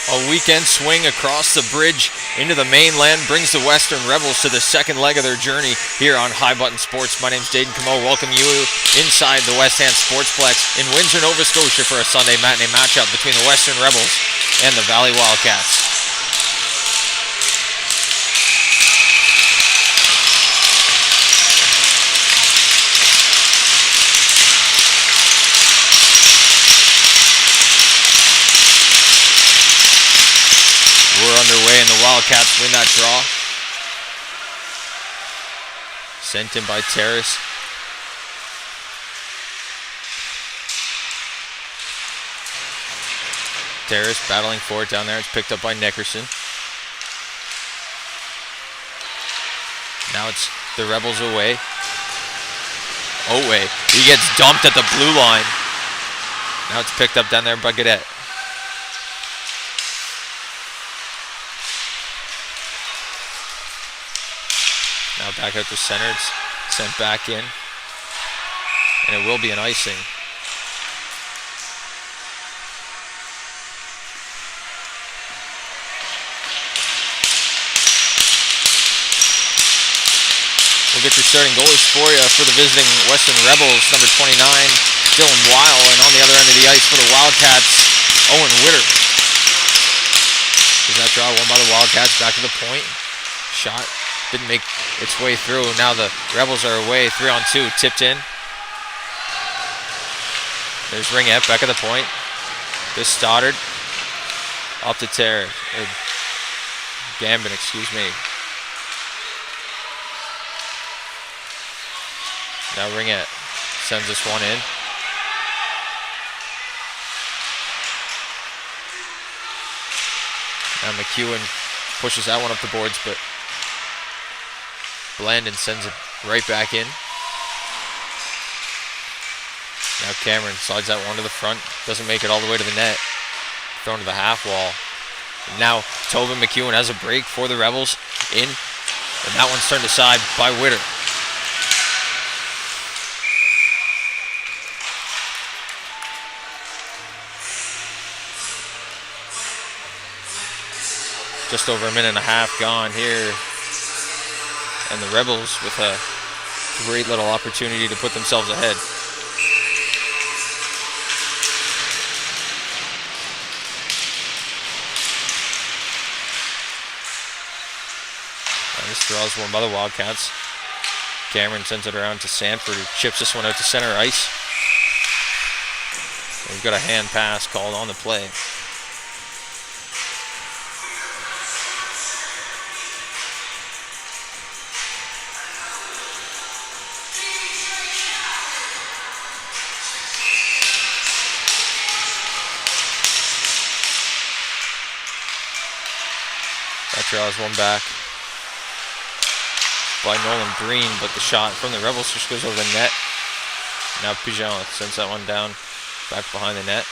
A weekend swing across the bridge into the mainland brings the Western Rebels to the second leg of their journey here on High Button Sports. My name's Dayton Camo. Welcome you inside the West Hand Sportsplex in Windsor, Nova Scotia for a Sunday matinee matchup between the Western Rebels and the Valley Wildcats. We're underway and the Wildcats win that draw. Sent in by Terrace. Terrace battling for it down there. It's picked up by Nickerson. Now it's the Rebels away. Away. He gets dumped at the blue line. Now it's picked up down there by Gadet. Now back out to center, it's sent back in, and it will be an icing. We'll get your starting goalies for you for the visiting Western Rebels, number 29, Dylan Weil, and on the other end of the ice for the Wildcats, Owen Witter. Is that draw won by the Wildcats, back to the point, shot. Didn't make its way through. Now the Rebels are away. 3-on-2. Tipped in. There's Ringette back at the point. This Stoddard. Up to Gambin, excuse me. Now Ringette sends this one in. Now McEwen pushes that one up the boards, but Blandon sends it right back in. Now Cameron slides that one to the front. Doesn't make it all the way to the net. Thrown to the half wall. And now Tobin McEwen has a break for the Rebels in. And that one's turned aside by Witter. Just over a minute and a half gone here. And the Rebels with a great little opportunity to put themselves ahead. And this draw is won by the Wildcats. Cameron sends it around to Sanford, who chips this one out to center ice. And we've got a hand pass called on the play. That draws one back by Nolan Breen, but the shot from the Rebels just goes over the net. Now Pigeon sends that one down back behind the net.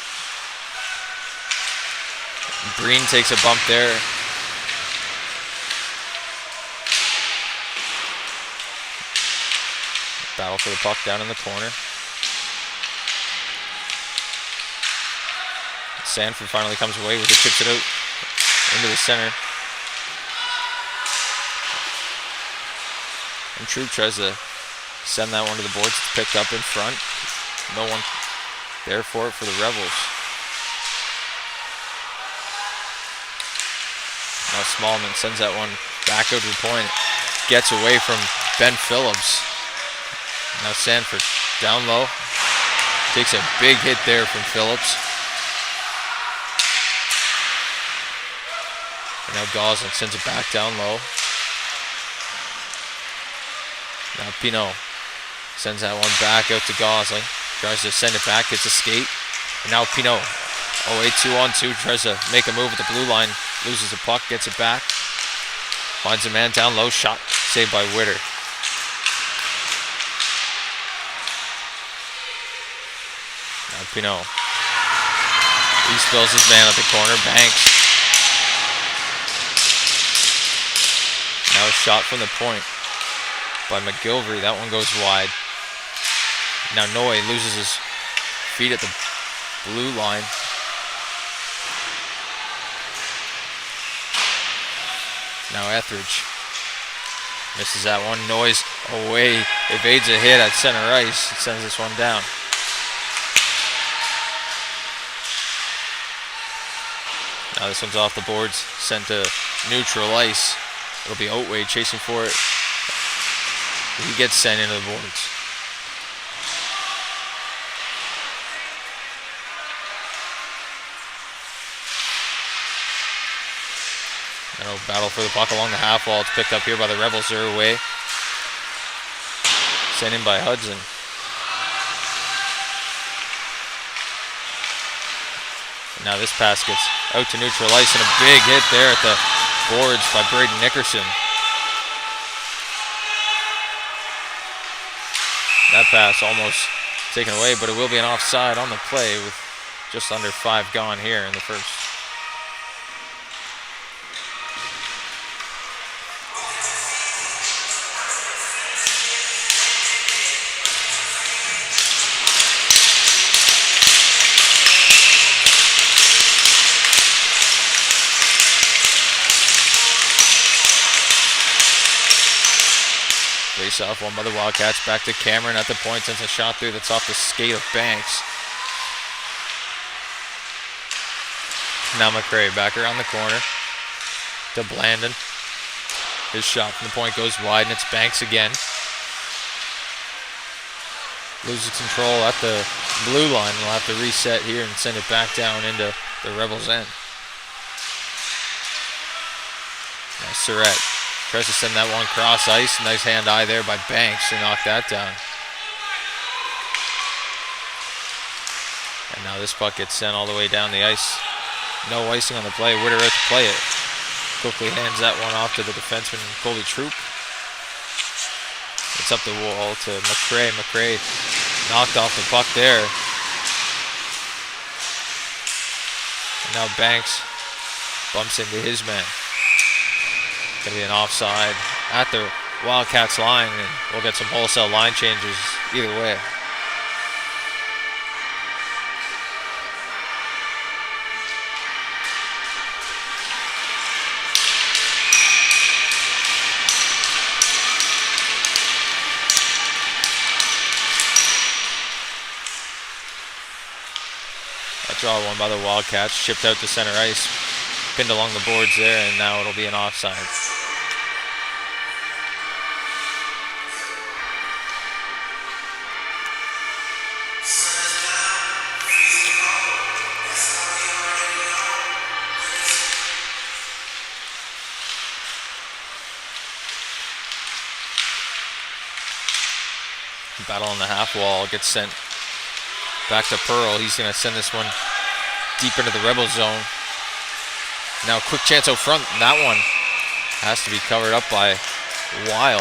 Breen takes a bump there. Battle for the puck down in the corner. Sanford finally comes away with it, chips it out into the center. And Troop tries to send that one to the boards. It's picked up in front. No one there for it for the Rebels. Now Smallman sends that one back out to the point. Gets away from Ben Phillips. Now Sanford down low. Takes a big hit there from Phillips. And now Goslin sends it back down low. Now Pinot sends that one back out to Gosling. Tries to send it back, gets a skate. And now Pinot, 2-on-2, tries to make a move at the blue line. Loses the puck, gets it back. Finds a man down low, shot saved by Witter. Now Pinot. He spills his man at the corner, Banks. Now a shot from the point by McGilvery. That one goes wide. Now Noy loses his feet at the blue line. Now Etheridge misses that one. Noise away, evades a hit at center ice. It sends this one down. Now this one's off the boards, sent to neutral ice. It'll be Otway chasing for it. He gets sent into the boards. Now battle for the puck along the half wall. It's picked up here by the Rebels. They're away. Sent in by Hudson. And now this pass gets out to neutral ice, and a big hit there at the boards by Braden Nickerson. That pass almost taken away, but it will be an offside on the play with just under 5 gone here in the first. Face off, one by the Wildcats, back to Cameron at the point, sends a shot through that's off the skate of Banks. Now McRae back around the corner to Blandon. His shot from the point goes wide, and it's Banks again. Loses control at the blue line. We'll have to reset here and send it back down into the Rebels' end. Now Surratt tries to send that one cross ice. Nice hand-eye there by Banks to knock that down. And now this puck gets sent all the way down the ice. No icing on the play. Witter out to play it. Quickly hands that one off to the defenseman, Colby Troop. It's up the wall to McRae. McRae knocked off the puck there. And now Banks bumps into his man. Going to be an offside at the Wildcats line, and we'll get some wholesale line changes either way. A draw one by the Wildcats, shipped out to center ice, pinned along the boards there, and now it'll be an offside. Battle on the half wall, gets sent back to Pearl. He's going to send this one deep into the Rebel zone. Now quick chance out front. That one has to be covered up by Weil.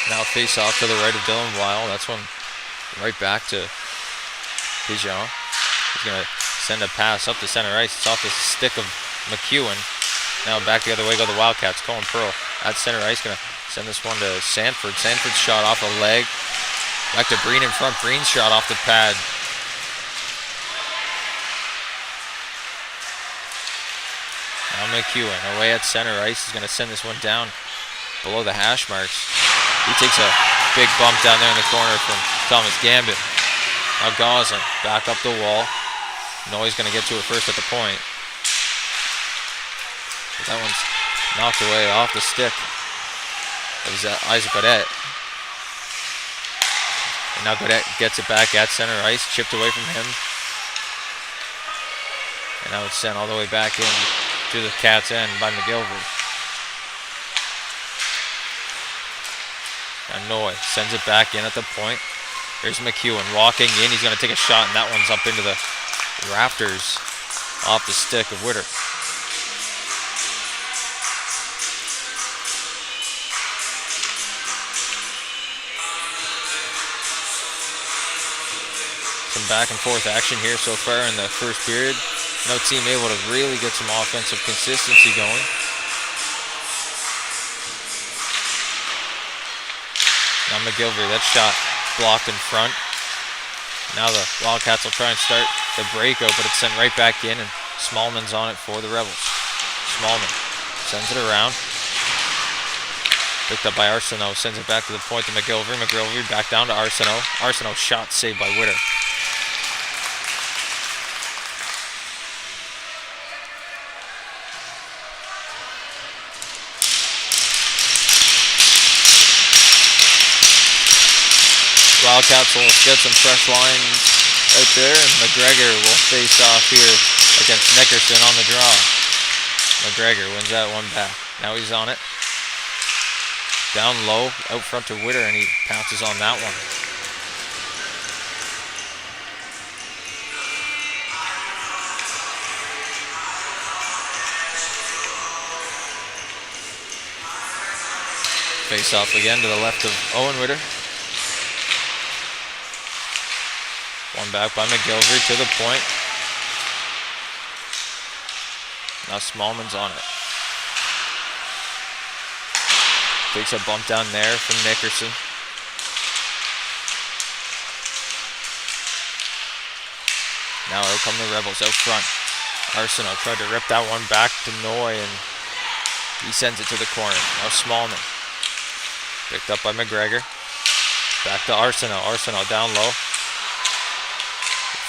Now face off to the right of Dylan Weil. That's one right back to Pigeon. He's going to send a pass up the center ice. It's off the stick of McEwen. Now back the other way go the Wildcats. Colin Pearl at center ice. Going to send this one to Sanford. Sanford's shot off a leg. Back to Breen in front. Breen's shot off the pad. Now McEwen away at center ice. He's going to send this one down below the hash marks. He takes a big bump down there in the corner from Thomas Gambit. Now Goslin back up the wall. Noy's going to get to it first at the point. But that one's knocked away off the stick. That was Isaac Godet. And now Godet gets it back at center ice, chipped away from him. And now it's sent all the way back in to the Cats' end by McGilvery. And Noy sends it back in at the point. Here's McEwen walking in. He's going to take a shot, and that one's up into the rafters off the stick of Witter. Some back and forth action here so far in the first period. No team able to really get some offensive consistency going. Now McGilvery, that shot blocked in front. Now the Wildcats will try and start the breakout, but it's sent right back in, and Smallman's on it for the Rebels. Smallman sends it around. Picked up by Arsenault, sends it back to the point to McGilvery. McGilvery back down to Arsenault. Arsenault shot saved by Witter. Wildcats will get some fresh lines out there, and McGregor will face off here against Nickerson on the draw. McGregor wins that one back. Now he's on it. Down low, out front to Witter, and he pounces on that one. Face off again to the left of Owen Witter. One back by McGilvery to the point. Now Smallman's on it. Takes a bump down there from Nickerson. Now out come the Rebels out front. Arsenault tried to rip that one back to Noy, and he sends it to the corner. Now Smallman. Picked up by McGregor. Back to Arsenault. Arsenault down low.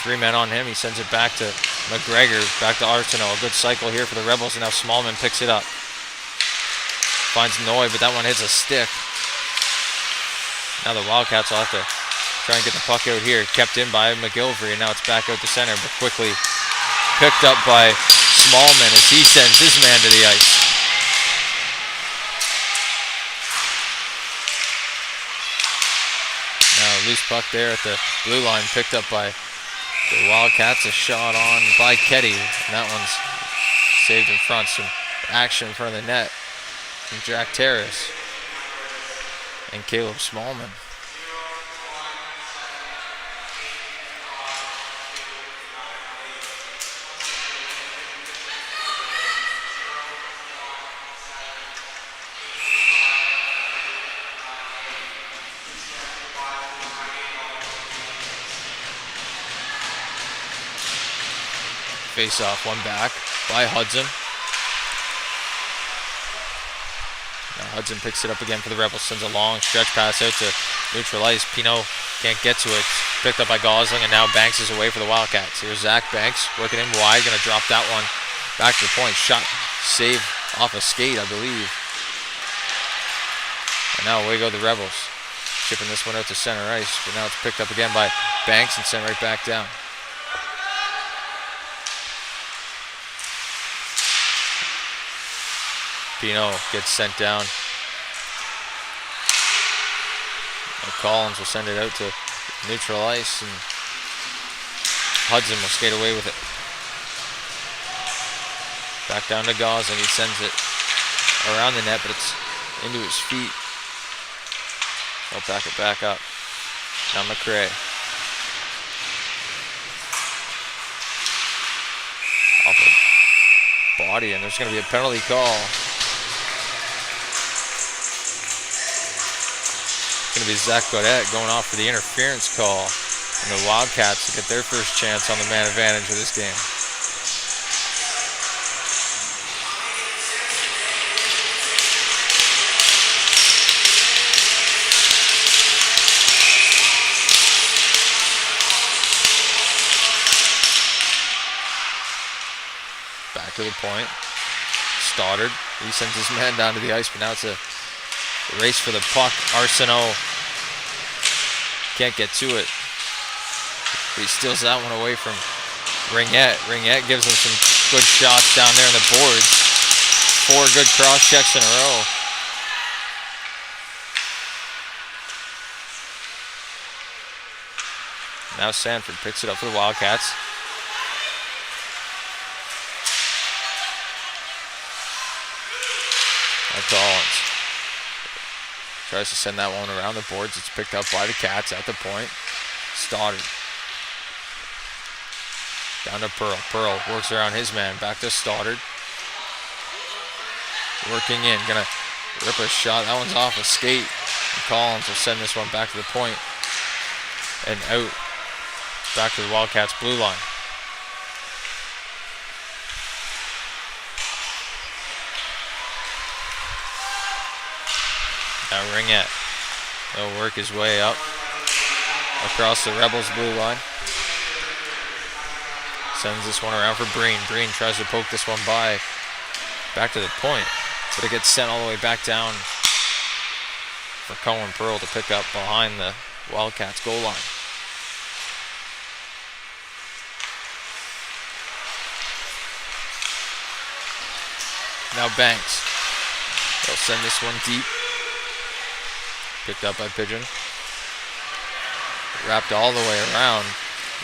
3 men on him. He sends it back to McGregor. Back to Arsenault. A good cycle here for the Rebels, and now Smallman picks it up. Finds Noy, but that one hits a stick. Now the Wildcats will have to try and get the puck out here. Kept in by McGilvery, and now it's back out to center, but quickly picked up by Smallman as he sends his man to the ice. Now loose puck there at the blue line, picked up by the Wildcats. A shot on by Ketty, and that one's saved in front. Some action in front of the net from Jack Terrace and Caleb Smallman. Face off, one back by Hudson. Now Hudson picks it up again for the Rebels, sends a long stretch pass out to neutral ice. Pinot can't get to it. Picked up by Gosling, and now Banks is away for the Wildcats. Here's Zach Banks working in wide, going to drop that one back to the point. Shot save off a skate, I believe. And now away go the Rebels. Chipping this one out to center ice, but now it's picked up again by Banks and sent right back down. Pinot gets sent down. And Collins will send it out to neutral ice, and Hudson will skate away with it. Back down to Gosling. He sends it around the net, but it's into his feet. He'll back it back up. Now McRae. Off the body, and there's going to be a penalty call. Going to be Zach Godet going off for the interference call, and the Wildcats will get their first chance on the man advantage of this game. Back to the point. Stoddard, he sends his man down to the ice, but now it's a race for the puck. Arsenault can't get to it. He steals that one away from Ringette. Ringette gives him some good shots down there on the boards. 4 good cross checks in a row. Now Sanford picks it up for the Wildcats. Now Collins tries to send that one around the boards. It's picked up by the Cats at the point. Stoddard. Down to Pearl. Pearl works around his man. Back to Stoddard. Working in. Gonna rip a shot. That one's off a skate. And Collins will send this one back to the point. And out. Back to the Wildcats blue line. Now Ringette. He'll work his way up. Across the Rebels blue line. Sends this one around for Breen. Breen tries to poke this one by. Back to the point. But it gets sent all the way back down for Cohen Pearl to pick up behind the Wildcats goal line. Now Banks. They'll send this one deep. Picked up by Pigeon. Wrapped all the way around.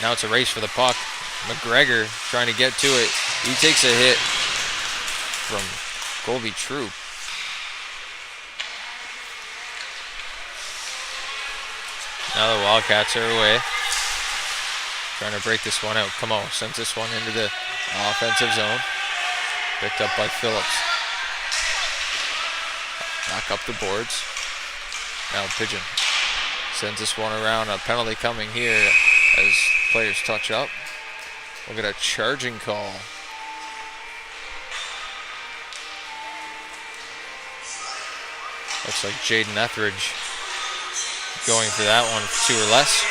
Now it's a race for the puck. McGregor trying to get to it. He takes a hit from Colby Troop. Now the Wildcats are away. Trying to break this one out. Camo sends this one into the offensive zone. Picked up by Phillips. Back up the boards. Now Pigeon sends this one around. A penalty coming here as players touch up. We'll get a charging call. Looks like Jaden Etheridge going for that one for 2 or less.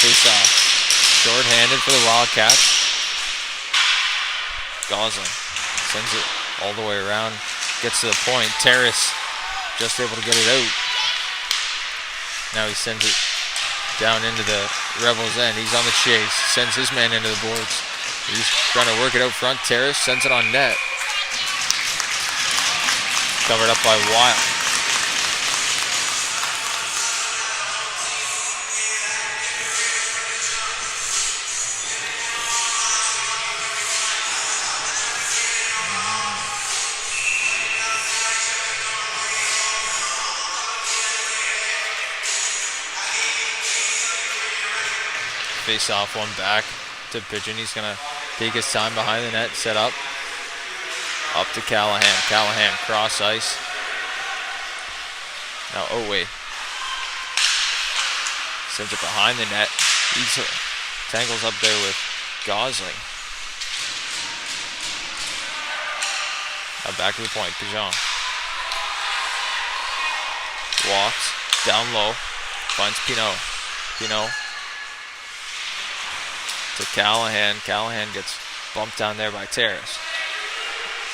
Face off. Short-handed for the Wildcats. Gosling sends it all the way around. Gets to the point. Terrace just able to get it out. Now he sends it down into the Rebels' end. He's on the chase. Sends his man into the boards. He's trying to work it out front. Terrace sends it on net. Covered up by Wild. Face off one back to Pigeon. He's going to take his time behind the net, set up. Up to Callahan. Callahan cross ice. Now Otway sends it behind the net. He tangles up there with Gosling. Now back to the point. Pigeon walks down low. Finds Pinot. Pinot to Callahan. Callahan gets bumped down there by Terrace.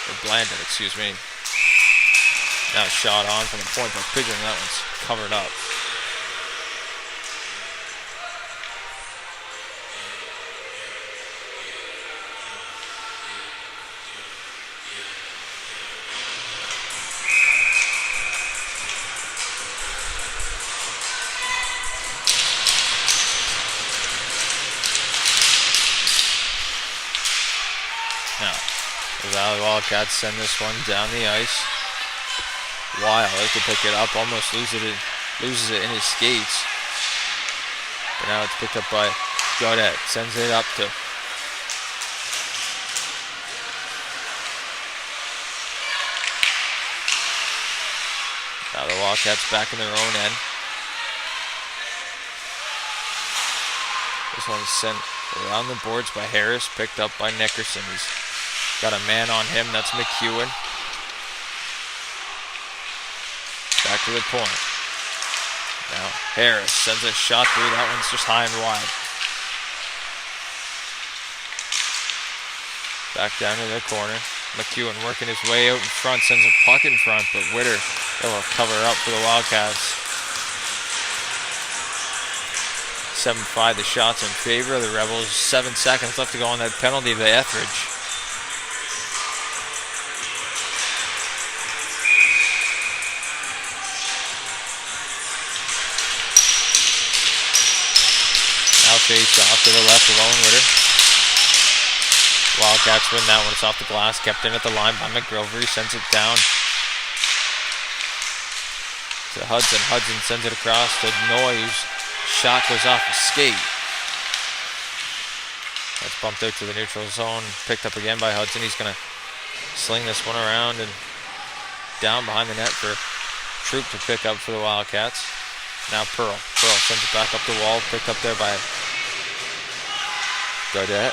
Or Blandon, excuse me. Now shot on from the point by Pigeon. That one's covered up. The Valley Wildcats send this one down the ice. Wild to pick it up, almost loses it in his skates. But now it's picked up by Gaudette. Sends it up to now the Wildcats back in their own end. This one's sent around the boards by Harris, picked up by Nickerson. He's got a man on him, that's McEwen. Back to the point. Now Harris sends a shot through, that one's just high and wide. Back down to the corner. McEwen working his way out in front, sends a puck in front, but Witter will cover up for the Wildcats. 7-5, the shots in favor of the Rebels. 7 seconds left to go on that penalty by Etheridge. Now face off to the left of Owen Witter. Wildcats win that one. It's off the glass. Kept in at the line by McGrover. He sends it down to Hudson. Hudson sends it across to Noyes. Shot goes off the skate. That's bumped out to the neutral zone. Picked up again by Hudson. He's going to sling this one around and down behind the net for Troop to pick up for the Wildcats. Now Pearl. Pearl sends it back up the wall. Picked up there by Gaudet.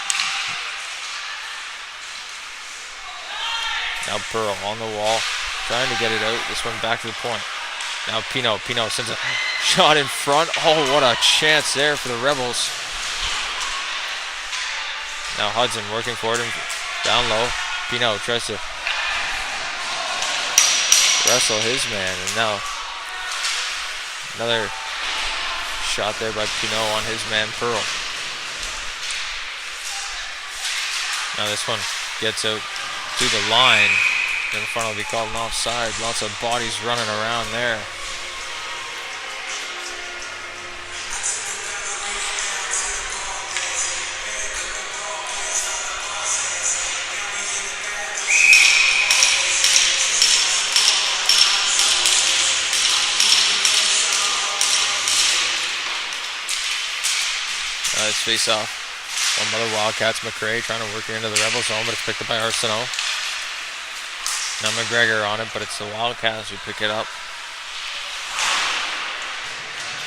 Now Pearl on the wall, trying to get it out. This one back to the point. Now Pino. Pino sends a shot in front. Oh, what a chance there for the Rebels. Now Hudson working for it down low. Pino tries to wrestle his man, and now another shot there by Pino on his man Pearl. Now this one gets out to the line. In front will be called an offside. Lots of bodies running around there. Let's face off. One by the Wildcats. McRae trying to work it into the Rebel zone, but it's picked up by Arsenault. Now McGregor on it, but it's the Wildcats who pick it up.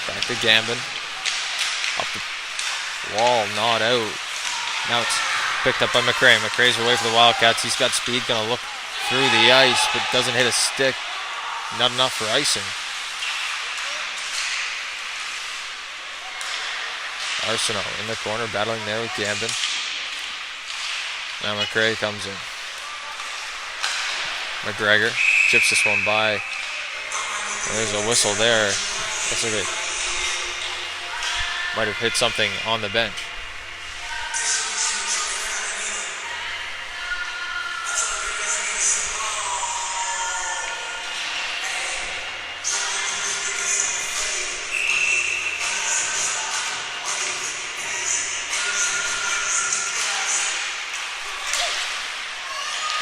Back to Gambin. Up the wall, not out. Now it's picked up by McRae. McRae's away for the Wildcats. He's got speed, gonna look through the ice, but doesn't hit a stick. Not enough for icing. Arsenault in the corner, battling there with Gambin. Now McRae comes in. McGregor chips this one by. There's a whistle there. Looks like it might have hit something on the bench.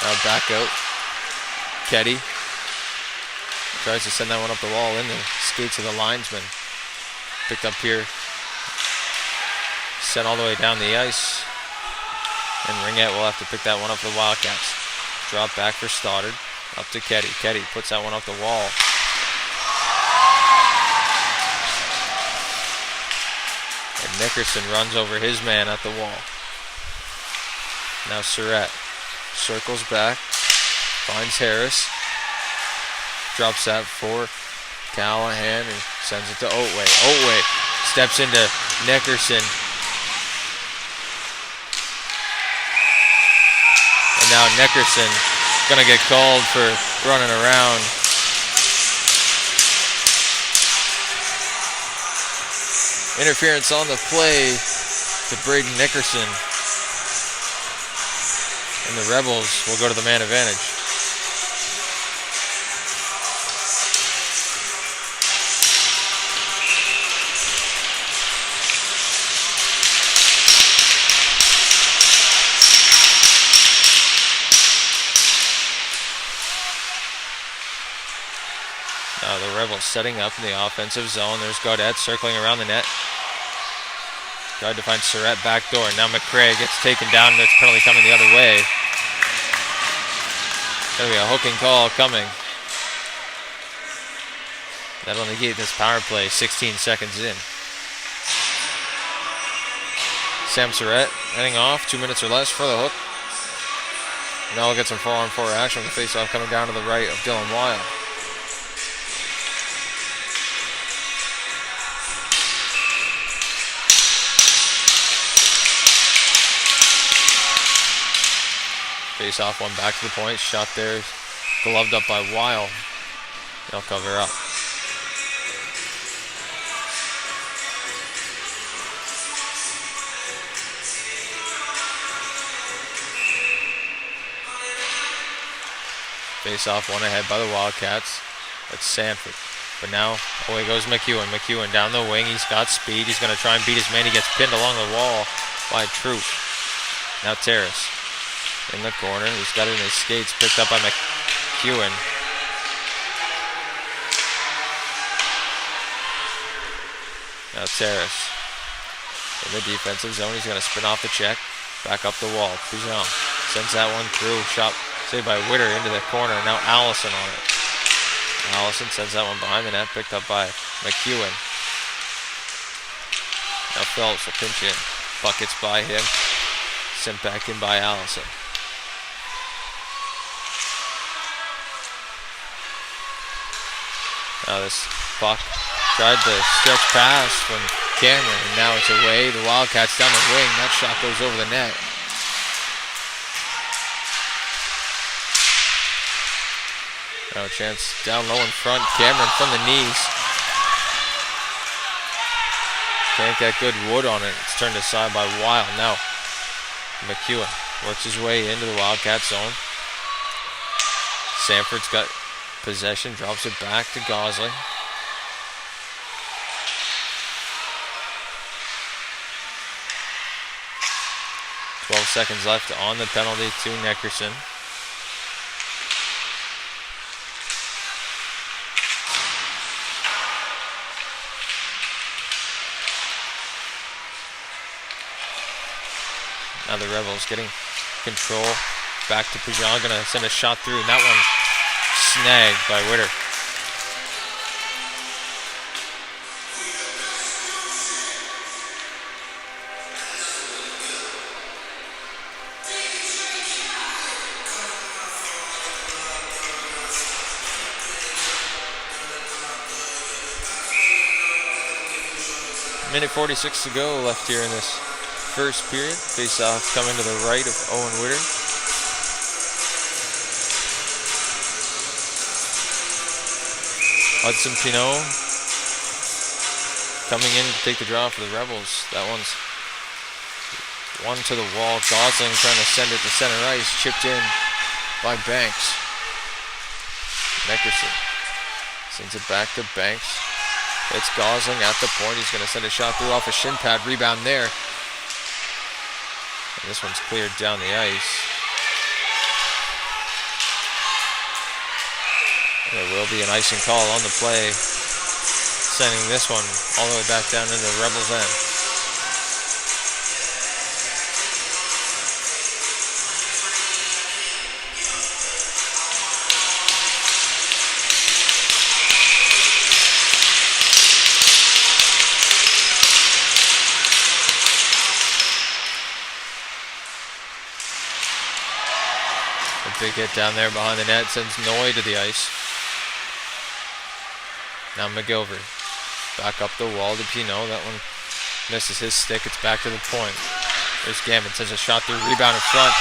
Now back out. Ketty tries to send that one up the wall in the skates of the linesman. Picked up here. Sent all the way down the ice. And Ringette will have to pick that one up for the Wildcats. Drop back for Stoddard. Up to Ketty. Ketty puts that one up the wall. And Nickerson runs over his man at the wall. Now Surratt circles back. Finds Harris. Drops that for Callahan and sends it to Otway. Otway steps into Nickerson. And now Nickerson gonna get called for running around. Interference on the play to Braden Nickerson. And the Rebels will go to the man advantage. Now the Rebels setting up in the offensive zone. There's Gaudet circling around the net. Tried to find Surratt back door. Now McRae gets taken down. There's a penalty coming the other way. Gonna be a hooking call coming. That'll negate this power play 16 seconds in. Sam Surratt heading off. 2 minutes or less for the hook. Now we'll get some 4-on-4 action with the face-off coming down to the right of Dylan Weil. Face off one back to the point. Shot there. Gloved up by Weil. They'll cover up. Face off one ahead by the Wildcats. That's Sanford. But now away goes McEwen. McEwen down the wing. He's got speed. He's going to try and beat his man. He gets pinned along the wall by Troop. Now Terrace. in the corner. He's got it in his skates, picked up by McEwen. Now Terrace in the defensive zone. He's going to spin off the check. Back up the wall. Pigeon sends that one through. Shot saved by Witter into the corner. Now Allison on it. Allison sends that one behind the net. Picked up by McEwen. Now Phelps will pinch in. Buckets by him. Sent back in by Allison. Now this puck tried to stretch past from Cameron, and now it's away. The Wildcats down the wing. That shot goes over the net. Now a chance down low in front. Cameron from the knees. Can't get good wood on it. It's turned aside by Wild. Now McEwen works his way into the Wildcat zone. Sanford's got possession, drops it back to Gosling. .12 seconds left on the penalty to Neckerson. Now the Rebels getting control. Back to Pigeon, gonna send a shot through, and that one snagged by Witter. Minute 46 to go left here in this first period. Face-off coming to the right of Owen Witter. Hudson Pinot coming in to take the draw for the Rebels. That one's one to the wall. Gosling trying to send it to center ice. Chipped in by Banks. Neckerson sends it back to Banks. It's Gosling at the point. He's going to send a shot through off a shin pad. Rebound there. And this one's cleared down the ice. There will be an icing call on the play, sending this one all the way back down into the Rebels' end. Big hit down there behind the net sends Noy to the ice. Now McGilvery back up the wall to Pinot. That one misses his stick. It's back to the point. There's Gambit, sends a shot through, rebound in front,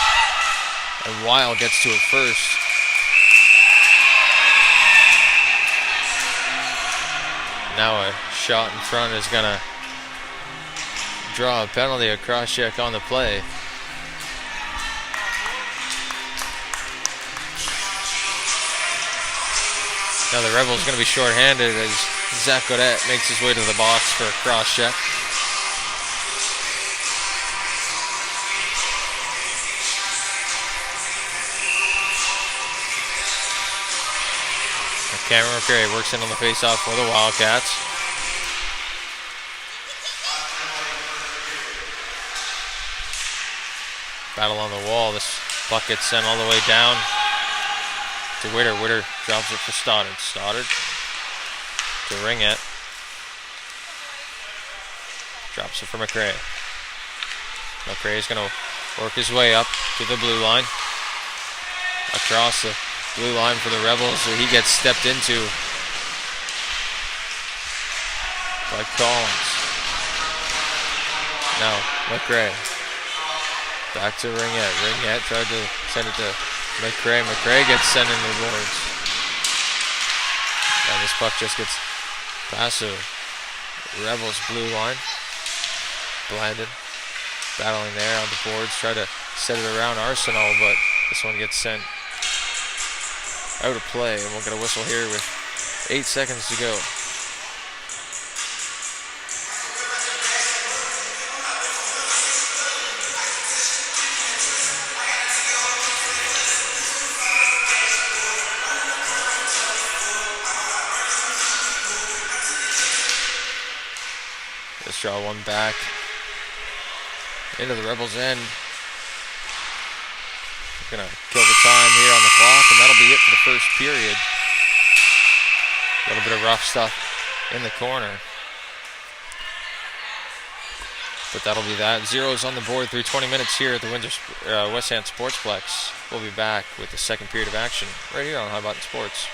and Wild gets to it first. Now a shot in front is gonna draw a penalty, a cross check on the play. Now the Rebels going to be shorthanded as Zach Godette makes his way to the box for a cross check. Cameron McRae works in on the faceoff for the Wildcats. Battle on the wall. This puck gets sent all the way down to Witter. Witter drops it for Stoddard. Stoddard to Ringette. Drops it for McRae. McRae is going to work his way up to the blue line. Across the blue line for the Rebels. So he gets stepped into by Collins. Now McRae. Back to Ringette. Ringette tried to send it to McRae. McRae gets sent into the boards. And this puck just gets past the Rebels blue line. Blandon battling there on the boards. Try to set it around Arsenal, but this one gets sent out of play. And we'll get a whistle here with 8 seconds to go. draw one back into the Rebels' end. Gonna kill the time here on the clock, and that'll be it for the first period. A little bit of rough stuff in the corner, but that'll be that. Zeros on the board through 20 minutes here at the West Hand Sportsplex. We'll be back with the second period of action right here on High Button Sports.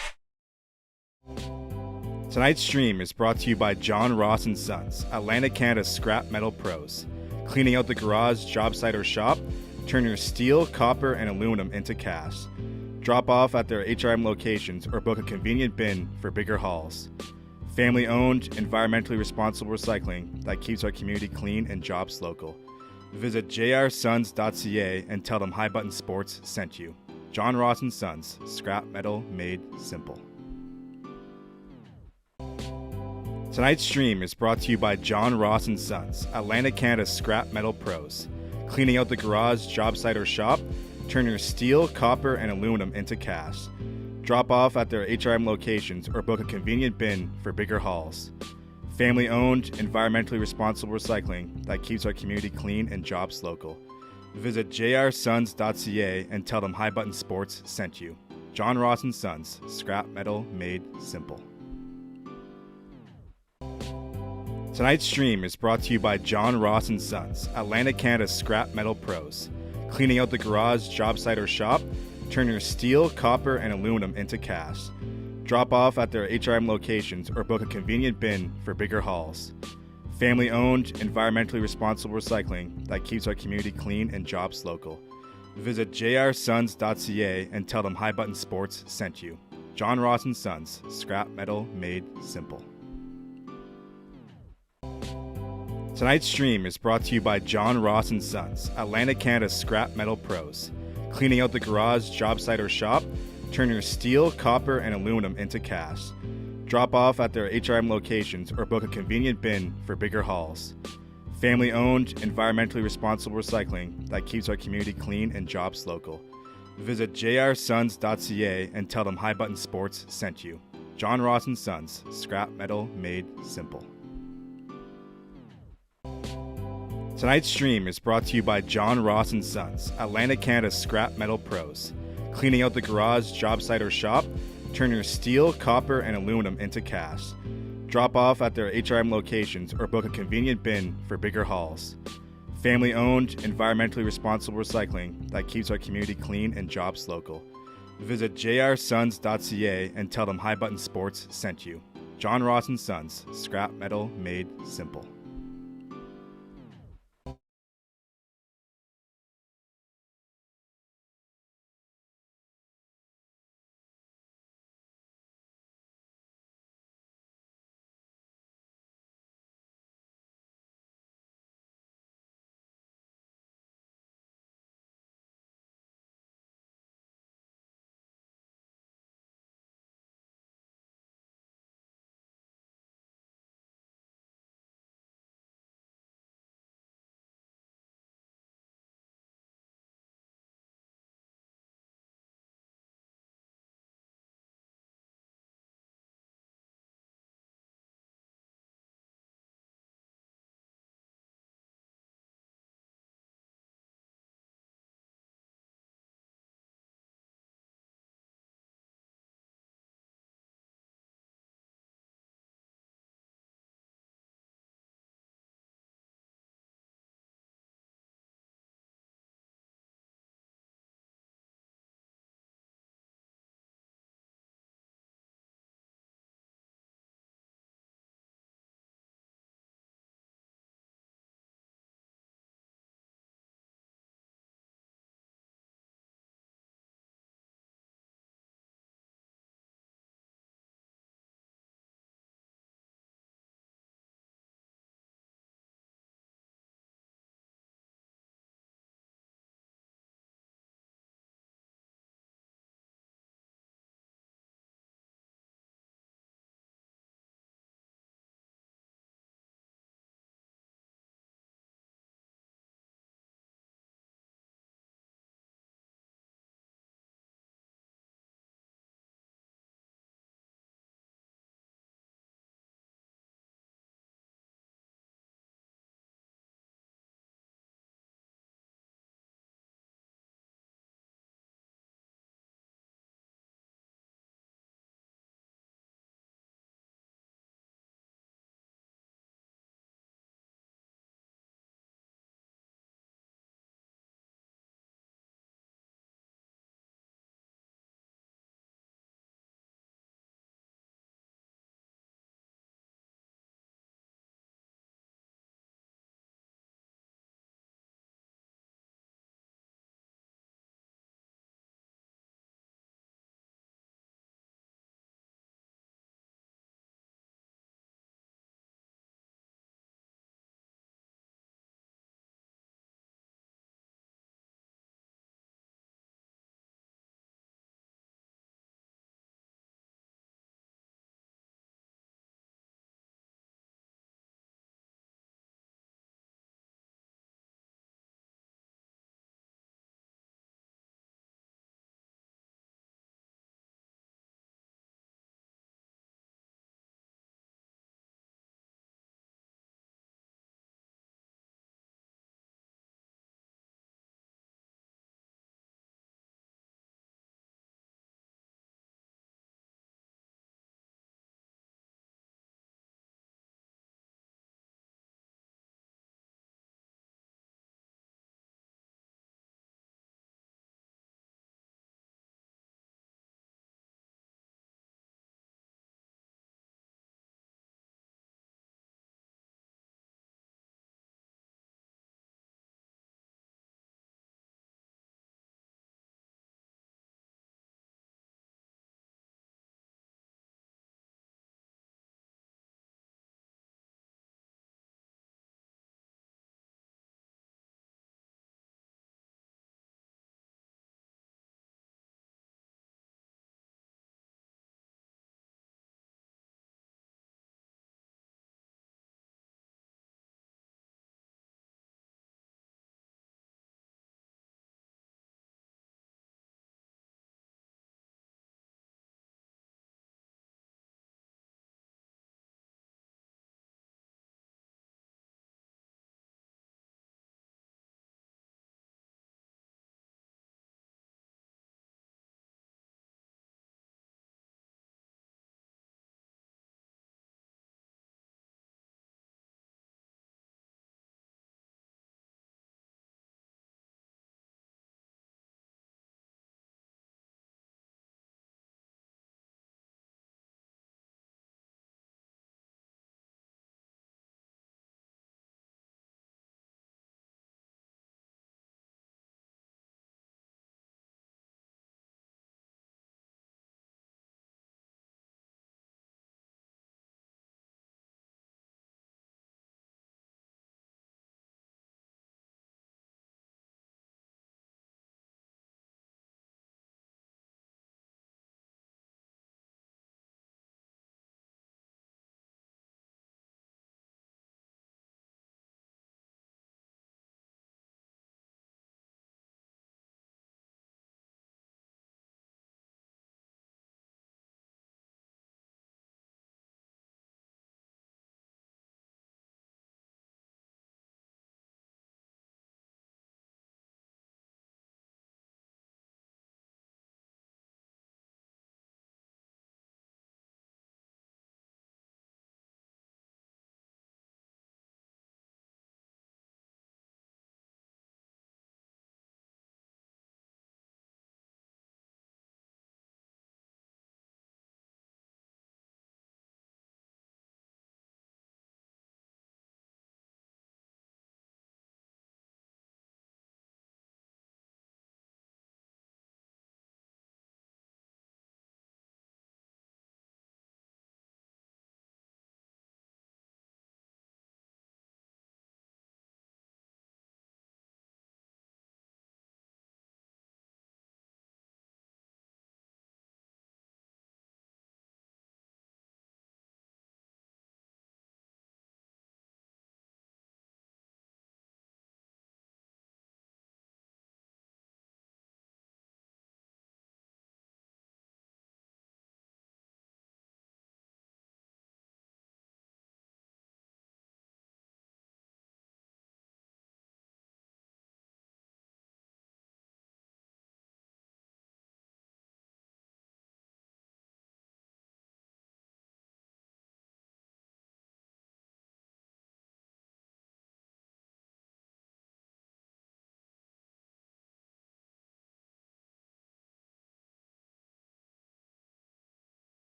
Tonight's stream is brought to you by John Ross & Sons, Atlantic Canada's scrap metal pros. Cleaning out the garage, job site, or shop, turn your steel, copper, and aluminum into cash. Drop off at their HRM locations or book a convenient bin for bigger hauls. Family-owned, environmentally responsible recycling that keeps our community clean and jobs local. Visit jrsons.ca and tell them High Button Sports sent you. John Ross & Sons, scrap metal made simple. Tonight's stream is brought to you by John Ross & Sons, Atlantic Canada's scrap metal pros. Cleaning out the garage, job site, or shop, turn your steel, copper, and aluminum into cash. Drop off at their HRM locations or book a convenient bin for bigger hauls. Family-owned, environmentally responsible recycling that keeps our community clean and jobs local. Visit jrsons.ca and tell them High Button Sports sent you. John Ross & Sons, scrap metal made simple. Tonight's stream is brought to you by John Ross & Sons, Atlantic Canada's scrap metal pros. Cleaning out the garage, job site, or shop, turn your steel, copper, and aluminum into cash. Drop off at their HRM locations or book a convenient bin for bigger hauls. Family-owned, environmentally responsible recycling that keeps our community clean and jobs local. Visit jrsons.ca and tell them High Button Sports sent you. John Ross & Sons, scrap metal made simple. Tonight's stream is brought to you by John Ross & Sons, Atlantic Canada's scrap metal pros. Cleaning out the garage, job site, or shop, turn your steel, copper, and aluminum into cash. Drop off at their HRM locations or book a convenient bin for bigger hauls. Family-owned, environmentally responsible recycling that keeps our community clean and jobs local. Visit jrsons.ca and tell them High Button Sports sent you. John Ross & Sons, scrap metal made simple. Tonight's stream is brought to you by John Ross & Sons, Atlantic Canada's scrap metal pros. Cleaning out the garage, job site, or shop, turn your steel, copper, and aluminum into cash. Drop off at their HRM locations or book a convenient bin for bigger hauls. Family-owned, environmentally responsible recycling that keeps our community clean and jobs local. Visit jrsons.ca and tell them High Button Sports sent you. John Ross & Sons, scrap metal made simple.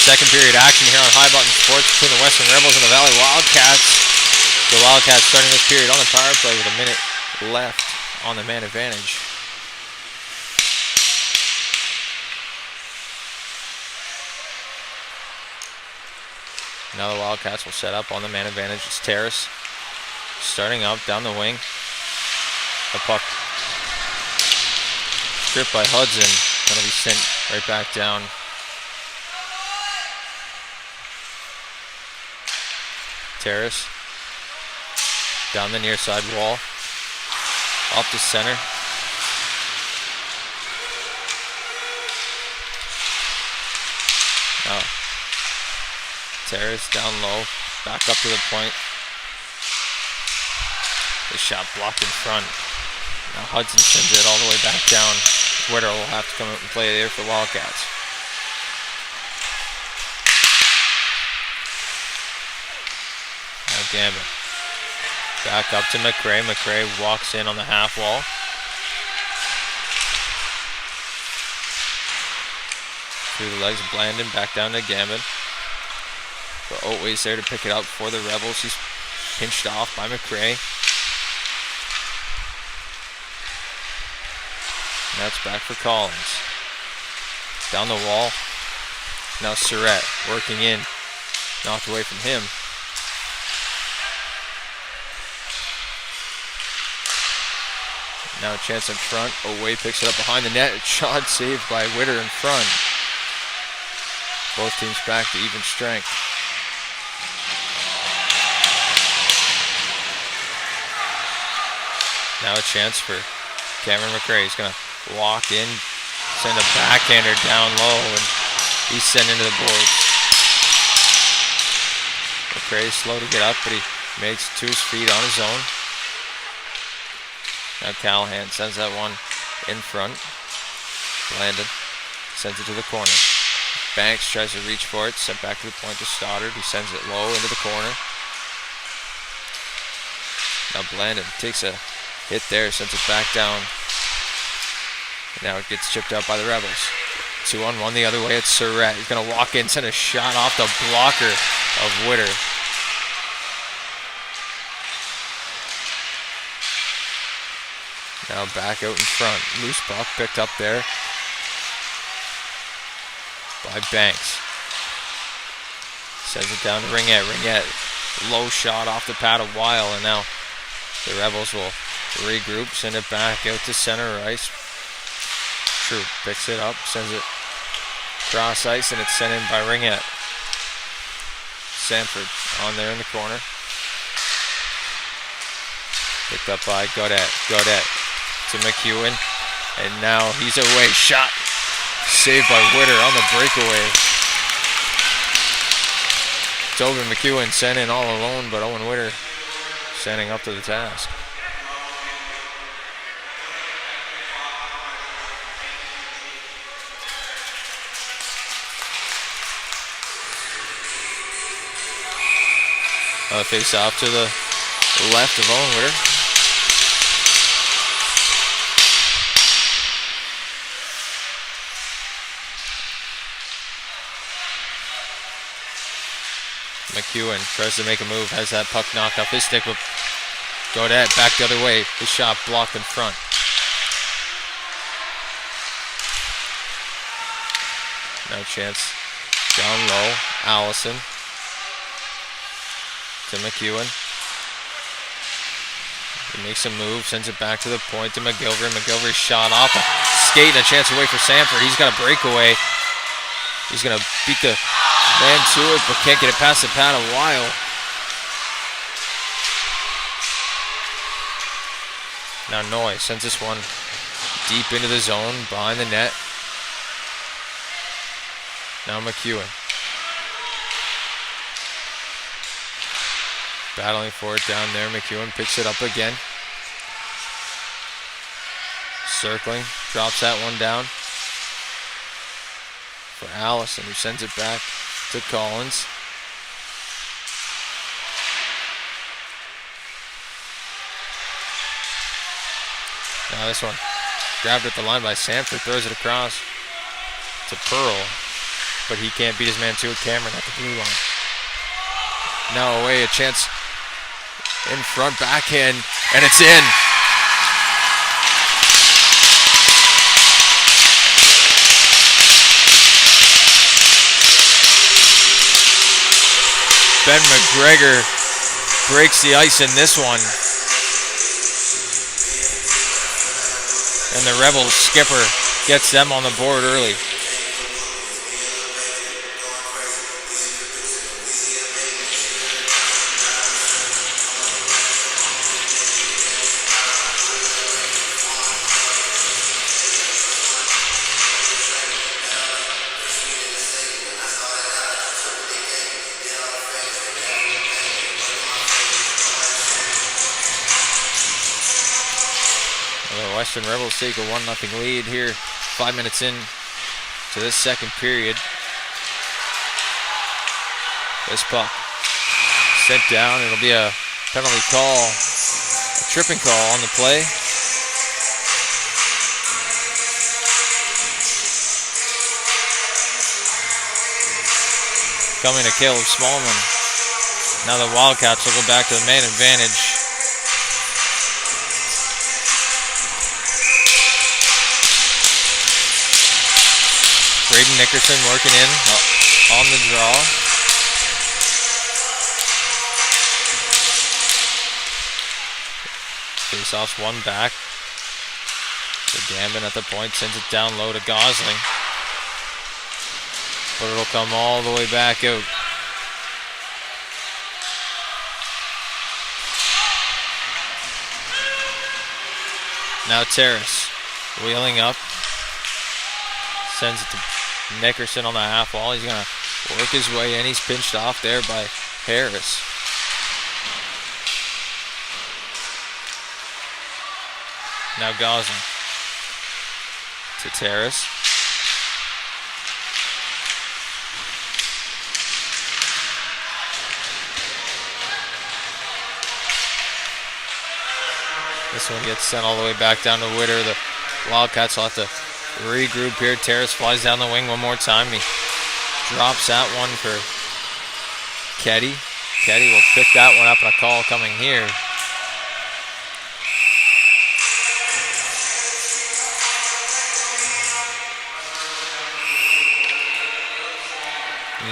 Second period action here on High Button Sports between the Western Rebels and the Valley Wildcats. The Wildcats starting this period on the power play with a minute left on the man advantage. Now the Wildcats will set up on the man advantage. It's Terrace starting up down the wing. The puck stripped by Hudson. Going to be sent right back down. Terrace down the near side wall. Up to center. Now Terrace down low, back up to the point. The shot blocked in front. Now Hudson sends it all the way back down. Witter will have to come up and play there for the Wildcats. Now Gambit. Back up to McRae. McRae walks in on the half wall. Through the legs of Blandon, back down to Gambit. But Oatway's there to pick it up for the Rebels. He's pinched off by McRae. And that's back for Collins. Down the wall. Now Surratt working in. Knocked away from him. Now a chance in front. Oatway picks it up behind the net. Shot saved by Witter in front. Both teams back to even strength. Now a chance for Cameron McRae. He's going to walk in, send a backhander down low, and he's sent into the boards. McRae is slow to get up, but he makes it to his feet on his own. Now Callahan sends that one in front. Landon sends it to the corner. Banks tries to reach for it, sent back to the point to Stoddard. He sends it low into the corner. Now Blandon takes a hit there, sends it back down. Now it gets chipped up by the Rebels. 2-on-1 the other way. It's Surratt. He's going to walk in, send a shot off the blocker of Witter. Now back out in front. Loose puck picked up there by Banks. Sends it down to Ringette. Ringette, low shot off the pad a while, and now the Rebels will regroup, send it back out to center ice. Troop picks it up, sends it cross ice, and it's sent in by Ringette. Sanford on there in the corner. Picked up by Gaudette. Gaudette to McEwen, and now he's away. Shot saved by Witter on the breakaway. Tobin McEwen sent in all alone, but Owen Witter standing up to the task. Face off to the left of Owen Witter. McEwen tries to make a move, has that puck knocked off his stick, but Gaudette back the other way. His shot blocked in front. No chance. Down low, Allison to McEwen. He makes a move, sends it back to the point to McGilvery. McGilvery's shot off a skate and a chance away for Sanford. He's got a breakaway. He's going to beat the man to it, but can't get it past the pad a while. Now Noy sends this one deep into the zone, behind the net. Now McEwen. Battling for it down there. McEwen picks it up again. Circling, drops that one down for Allison, who sends it back to Collins. Now this one grabbed at the line by Sanford, throws it across to Pearl. but he can't beat his man to it. Cameron at the blue line. Now away, a chance in front, backhand, and it's in. Ben McGregor breaks the ice in this one. And the Rebels skipper gets them on the board early. The Western Rebels take a 1-0 lead here, 5 minutes in to this second period. This puck sent down. It'll be a penalty call, a tripping call on the play. Coming to Caleb Smallman. Now the Wildcats will go back to the man advantage. Braden Nickerson working in on the draw. Face-offs one back. So Gambin at the point sends it down low to Gosling. But it'll come all the way back out. Now Terrace wheeling up. Sends it to Nickerson on the half wall. He's going to work his way in. He's pinched off there by Harris. Now Gosling to Terrace. This one gets sent all the way back down to Witter. The Wildcats will have to regroup here. Terrace flies down the wing one more time. He drops that one for Keddy. Keddy will pick that one up, and a call coming here.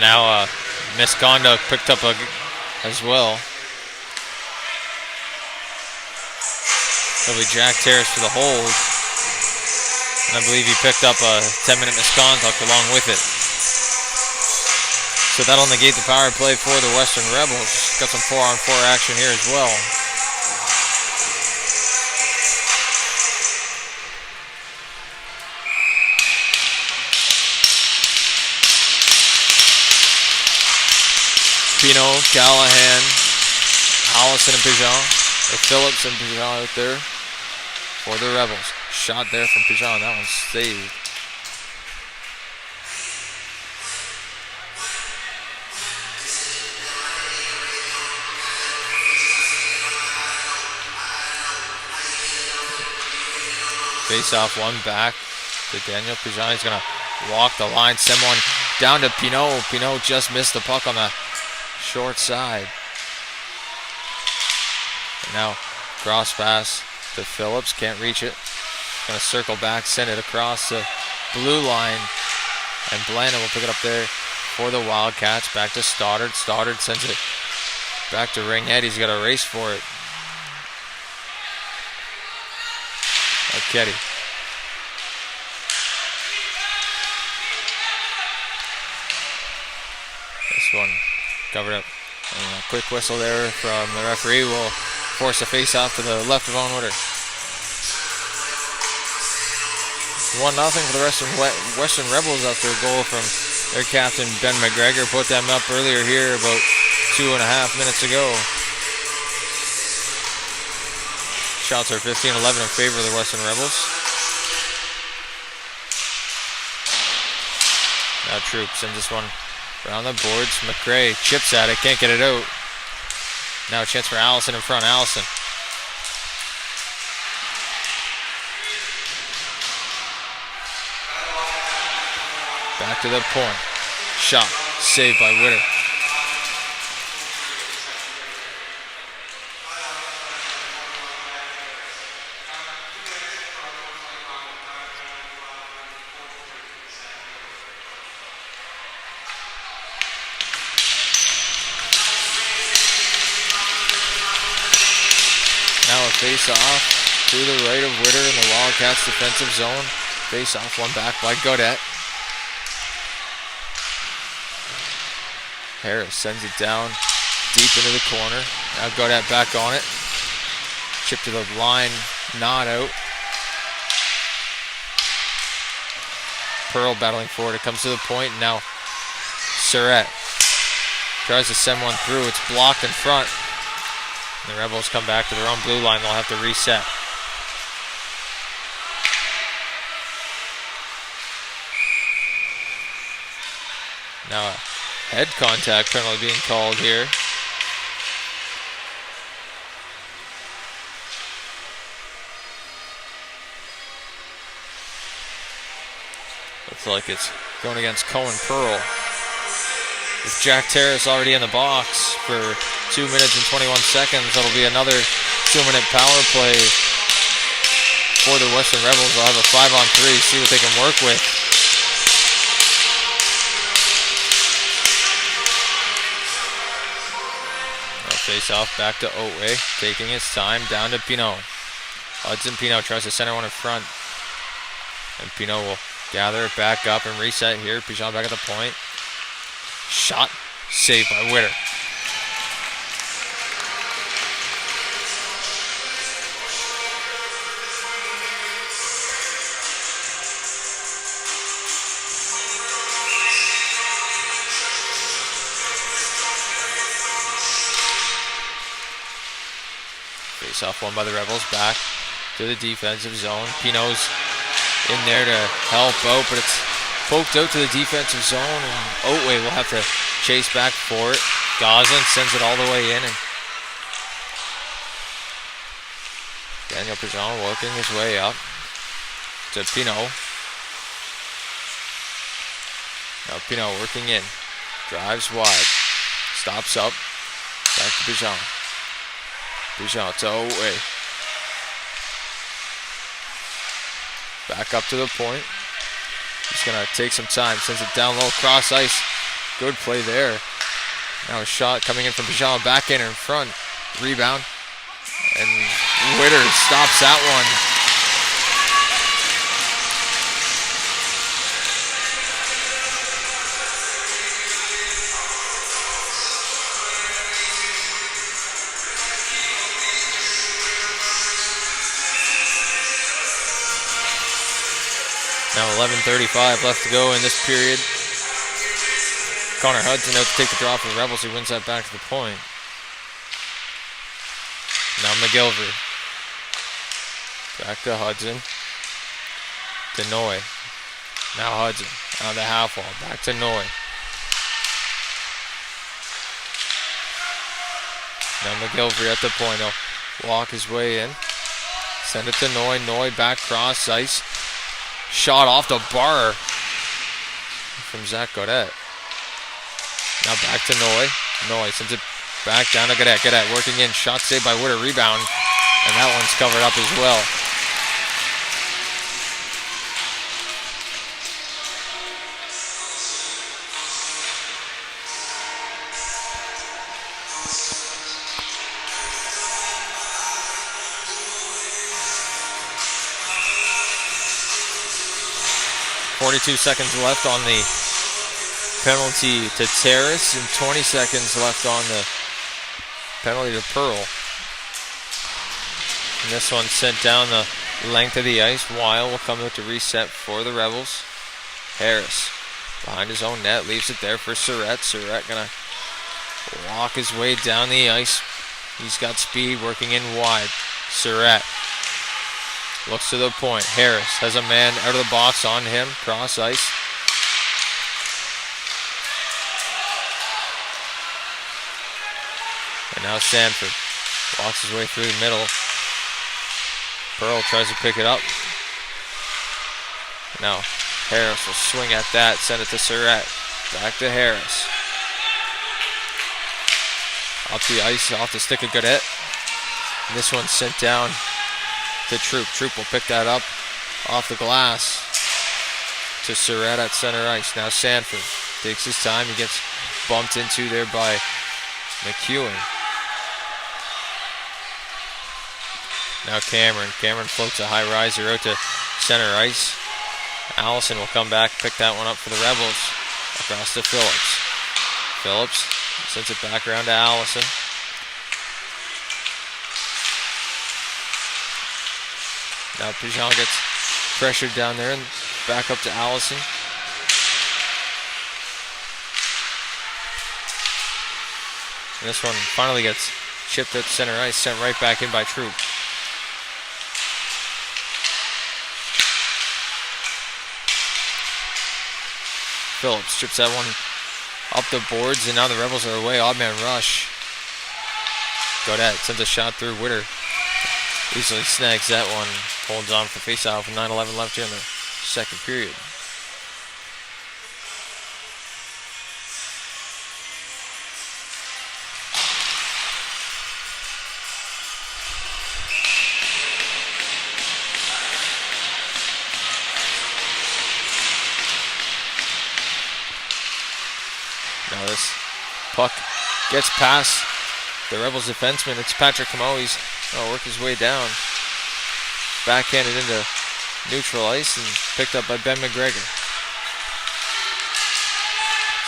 Now misconduct picked up as well. It'll be Jack Terrace for the hold. And I believe he picked up a 10-minute misconduct along with it. So that'll negate the power play for the Western Rebels. Got some 4-on-4 action here as well. Pino, Callahan, Allison and Pigeon, or Phillips and Pigeon out there for the Rebels. Shot there from Pigeon, that one's saved. Face off one back to Daniel Pigeon. He's going to walk the line, send one down to Pinot. Pinot just missed the puck on the short side. And now cross pass to Phillips, can't reach it. Going to circle back, send it across the blue line. And Blandon will pick it up there for the Wildcats. Back to Stoddard. Stoddard sends it back to Ringhead. He's got a race for it. Keddy. This one covered up. And a quick whistle there from the referee will force a face-off to the left of Owen Witter. 1-0 for the Western Rebels after a goal from their captain Ben McGregor. Put them up earlier here about 2.5 minutes ago. Shots are 15-11 in favor of the Western Rebels. Now Troop sends this one around the boards. McRae chips at it, can't get it out. Now a chance for Allison in front. Allison. Back to the point. Shot. Saved by Witter. Now a face-off to the right of Witter in the Wildcats defensive zone. Face-off, one back by Godet. Harris sends it down deep into the corner. Now Godet back on it. Chip to the line, not out. Pearl battling forward. It comes to the point. Now Surratt tries to send one through. It's blocked in front. The Rebels come back to their own blue line. They'll have to reset. Now a head contact penalty being called here. Looks like it's going against Cohen Pearl. With Jack Terrace already in the box for 2 minutes and 21 seconds, that'll be another 2-minute power play for the Western Rebels. They'll have a 5-on-3, see what they can work with. Face off back to Otway, taking his time down to Pinot. Hudson Pinot tries to center one in front. And Pinot will gather it back up and reset here. Pichon back at the point. Shot saved by Witter. Face-off one by the Rebels, back to the defensive zone. Pinot's in there to help out, but it's poked out to the defensive zone, and Otway will have to chase back for it. Goslin sends it all the way in, and Daniel Pigeon working his way up to Pinot. Now Pinot working in, drives wide, stops up, back to Pigeon. Pigeon to Otway. Back up to the point. He's going to take some time. Sends it down low, cross ice. Good play there. Now a shot coming in from Pigeon. Back in front. Rebound. And Witter stops that one. Now 11:35 left to go in this period. Connor Hudson out to take the draw for the Rebels. He wins that back to the point. Now McGilvery. Back to Hudson. To Noy. Now Hudson on the half wall. Back to Noy. Now McGilvery at the point. He'll walk his way in. Send it to Noy. Noy back cross ice. Shot off the bar from Zach Godet. Now back to Noy. Noy sends it back down to Godet. Godet working in. Shot saved by Witter. Rebound. And that one's covered up as well. .42 seconds left on the penalty to Terrace and 20 seconds left on the penalty to Pearl. And this one sent down the length of the ice. Weil will come out to reset for the Rebels. Harris behind his own net, leaves it there for Surratt. Surratt gonna walk his way down the ice. He's got speed, working in wide. Surratt looks to the point. Harris has a man out of the box on him. Cross ice. And now Sanford walks his way through the middle. Pearl tries to pick it up. Now Harris will swing at that. Send it to Surratt. Back to Harris. Up the ice, off the stick of Godet. And this one's sent down to Troop. Troop will pick that up off the glass to Surratt at center ice. Now Sanford takes his time. He gets bumped into there by McEwen. Now Cameron. Cameron floats a high riser out to center ice. Allison will come back, pick that one up for the Rebels. Across to Phillips. Phillips sends it back around to Allison. Now Pigeon gets pressured down there and back up to Allison. And this one finally gets chipped at center ice, sent right back in by Troop. Phillips strips that one up the boards, and now the Rebels are away. Odd man rush. Godet sends a shot through. Witter easily snags that one. Holds on for face-off with 9:11 left here in the second period. Now this puck gets past the Rebels defenseman. It's Patrick Camo. He's going to work his way down. Backhanded into neutral ice and picked up by Ben McGregor.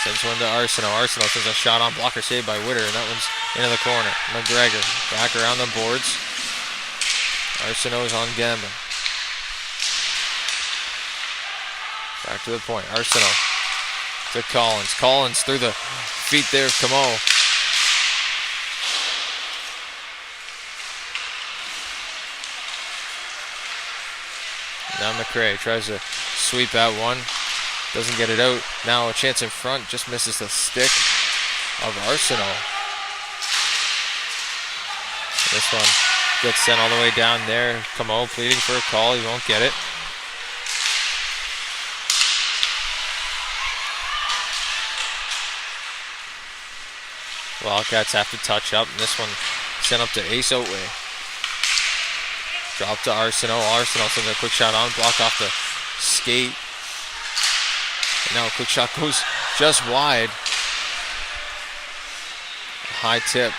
Sends one to Arsenault. Arsenault sends a shot on blocker saved by Witter, and that one's into the corner. McGregor back around the boards. Arsenault is on Gambin. Back to the point. Arsenault to Collins. Collins through the feet there of Camo. Now McRae tries to sweep that one. Doesn't get it out. Now a chance in front. Just misses the stick of Arsenault. This one gets sent all the way down there. Camo pleading for a call. He won't get it. Wildcats have to touch up, and this one sent up to Ace Oatway. Drop to Arsenault. Arsenault sends a quick shot on, blocked off the skate. And now a quick shot goes just wide. High tip.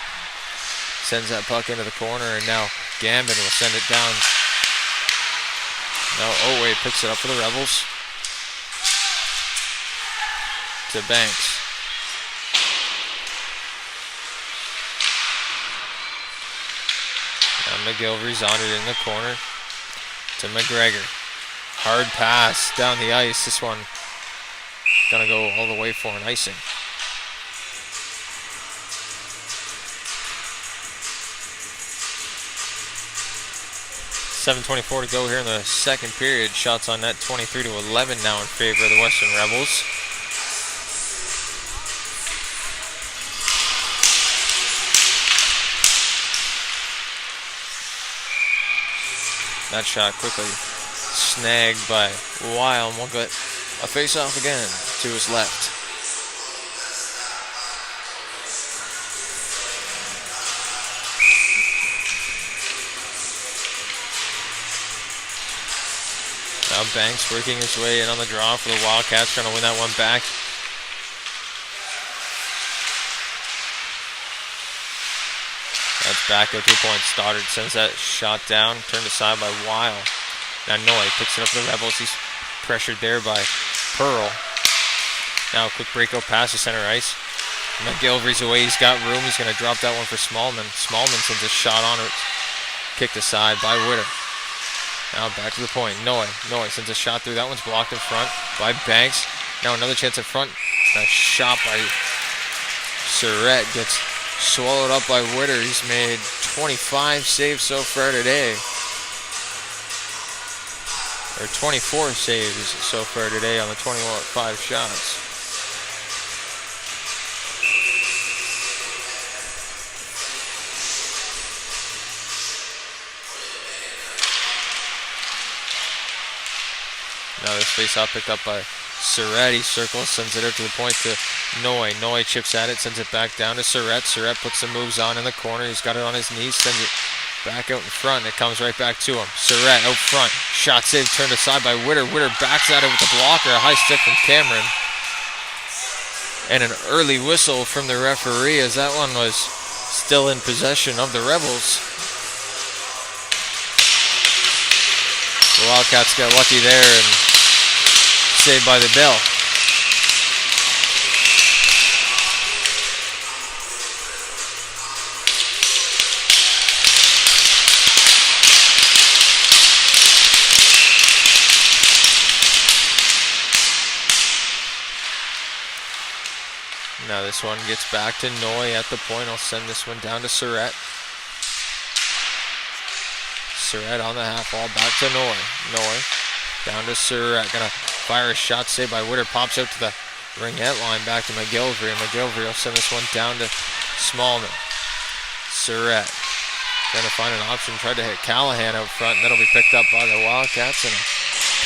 Sends that puck into the corner, and now Gambin will send it down. Now Oatway picks it up for the Rebels. To Banks. McGilvery's on it in the corner to McGregor. Hard pass down the ice. This one gonna go all the way for an icing. .7:24 to go here in the second period. Shots on net 23-11 now in favor of the Western Rebels. That shot quickly snagged by Weil, and we'll get a face-off again to his left. Now Banks working his way in on the draw for the Wildcats, trying to win that one back. That's back at 2 points. Stoddard sends that shot down, turned aside by Weil. Now Noy picks it up for the Rebels. He's pressured there by Pearl. Now a quick breakout pass to center ice. McGilvery's away. He's got room. He's going to drop that one for Smallman. Smallman sends a shot on it. Kicked aside by Witter. Now back to the point. Noy sends a shot through. That one's blocked in front by Banks. Now another chance in front. A shot by Surratt gets swallowed up by Witter. He's made 25 saves so far today. Or 24 saves so far today on the 25 shots. Now this face-off picked up by Surratt, he circles, sends it out to the point to Noy. Noy chips at it, sends it back down to Surratt. Surratt puts some moves on in the corner. He's got it on his knees, sends it back out in front. It comes right back to him. Surratt out front. Shot save turned aside by Witter. Witter backs at it with the blocker. A high stick from Cameron. And an early whistle from the referee as that one was still in possession of the Rebels. The Wildcats got lucky there and saved by the bell. Now this one gets back to Noy at the point. I'll send this one down to Surratt. Surratt on the half wall, back to Noy. Noy down to Surratt. Gonna fire a shot saved by Witter. Pops out to the ringette line, back to McGilvery. McGilvery will send this one down to Smallman. Surratt gonna find an option. Tried to hit Callahan out front. And that'll be picked up by the Wildcats. And a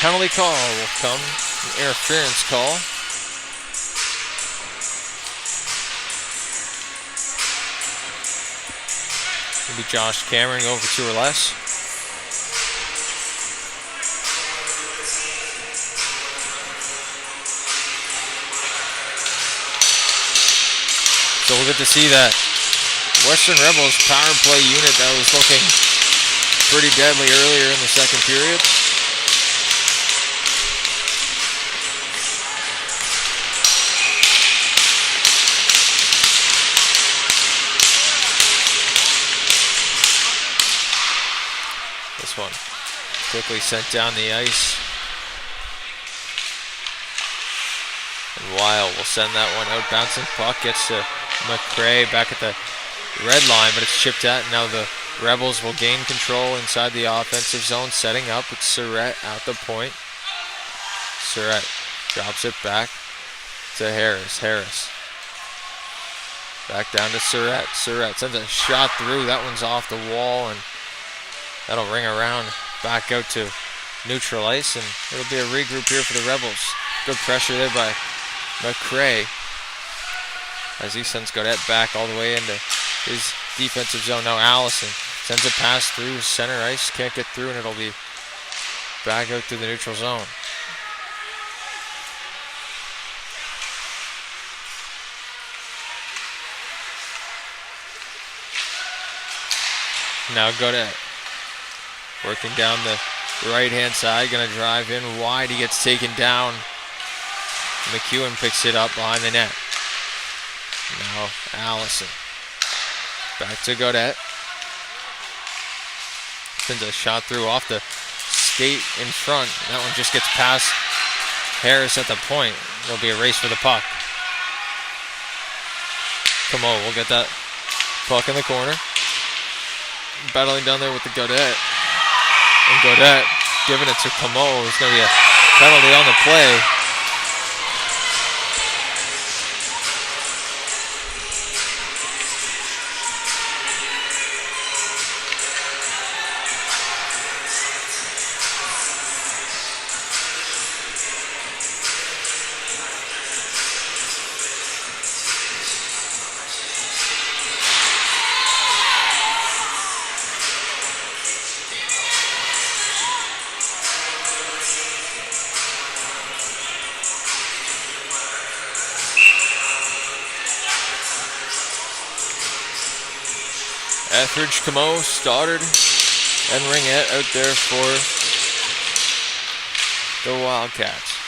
penalty call will come. An interference call. Maybe Josh Cameron go for 2 or less. So we'll get to see that Western Rebels power play unit that was looking pretty deadly earlier in the second period. This one quickly sent down the ice. And Weil will send that one out. Bouncing puck gets to McCray back at the red line, but it's chipped at. Now the Rebels will gain control inside the offensive zone, setting up with Surratt at the point. Surratt drops it back to Harris. Harris back down to Surratt. Surratt sends a shot through. That one's off the wall, and that'll ring around back out to neutral ice, and it'll be a regroup here for the Rebels. Good pressure there by McCray as he sends Gaudette back all the way into his defensive zone. Now Allison sends a pass through center ice, can't get through, and it'll be back out to the neutral zone. Now Gaudette working down the right-hand side, gonna drive in wide. He gets taken down. McEwen picks it up behind the net. Now Allison. Back to Gaudette. Sends a shot through off the skate in front. That one just gets past Harris at the point. There'll be a race for the puck. Camo will get that puck in the corner. Battling down there with the Gaudette. And Gaudette giving it to Camo. It's going to be a penalty on the play. Etheridge, Camo, Stoddard, and Ringette out there for the Wildcats.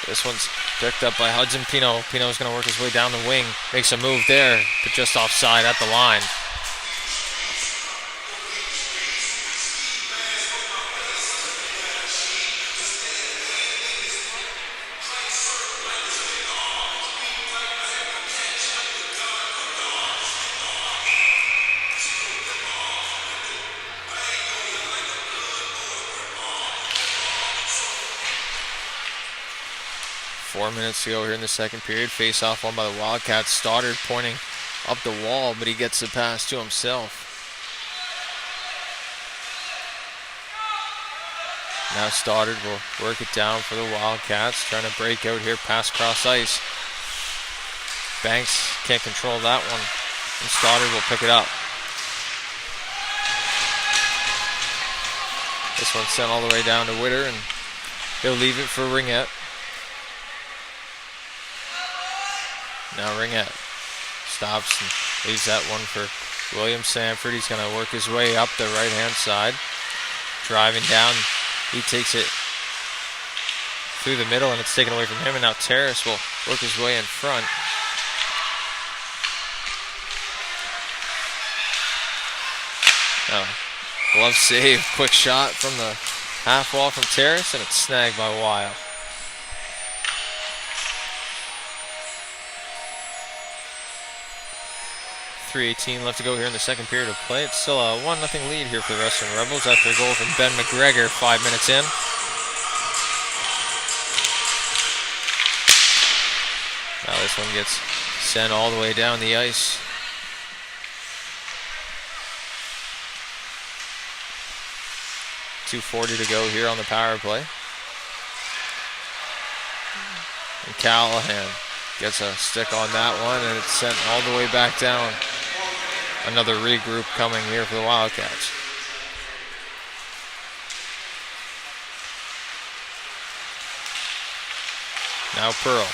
This one's picked up by Hudson Pino. Pino's going to work his way down the wing. Makes a move there, but just offside at the line. Minutes to go here in the second period. Face off won by the Wildcats. Stoddard pointing up the wall, but he gets the pass to himself. Now Stoddard will work it down for the Wildcats, trying to break out here past cross ice. Banks can't control that one, and Stoddard will pick it up. This one's sent all the way down to Witter, and he'll leave it for Ringette. Now Ringette stops and leaves that one for William Sanford. He's going to work his way up the right-hand side. Driving down, he takes it through the middle, and it's taken away from him, and now Terrace will work his way in front. Glove save, quick shot from the half wall from Terrace, and it's snagged by Weil. .3:18 left to go here in the second period of play. It's still a 1-0 lead here for the Western Rebels after a goal from Ben McGregor 5 minutes in. Now this one gets sent all the way down the ice. .240 to go here on the power play. And Callahan gets a stick on that one, and it's sent all the way back down. Another regroup coming here for the Wildcats. Now Pearl.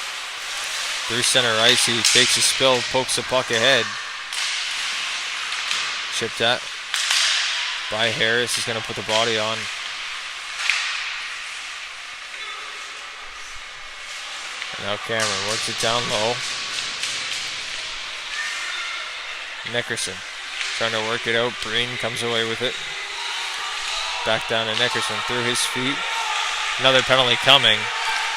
Through center ice, he takes a spill, pokes the puck ahead. Chipped at by Harris. He's going to put the body on. And now Cameron works it down low. Nickerson trying to work it out. Breen comes away with it. Back down to Nickerson through his feet. Another penalty coming.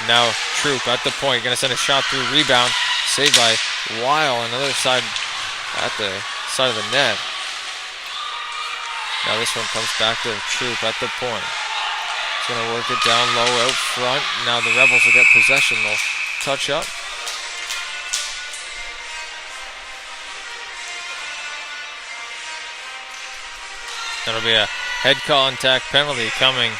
Now Troop at the point. Going to send a shot through. Rebound. Saved by Weil on the other side at the side of the net. Now this one comes back to Troop at the point. He's going to work it down low out front. Now the Rebels will get possession. They'll touch up. That'll be a head contact penalty coming.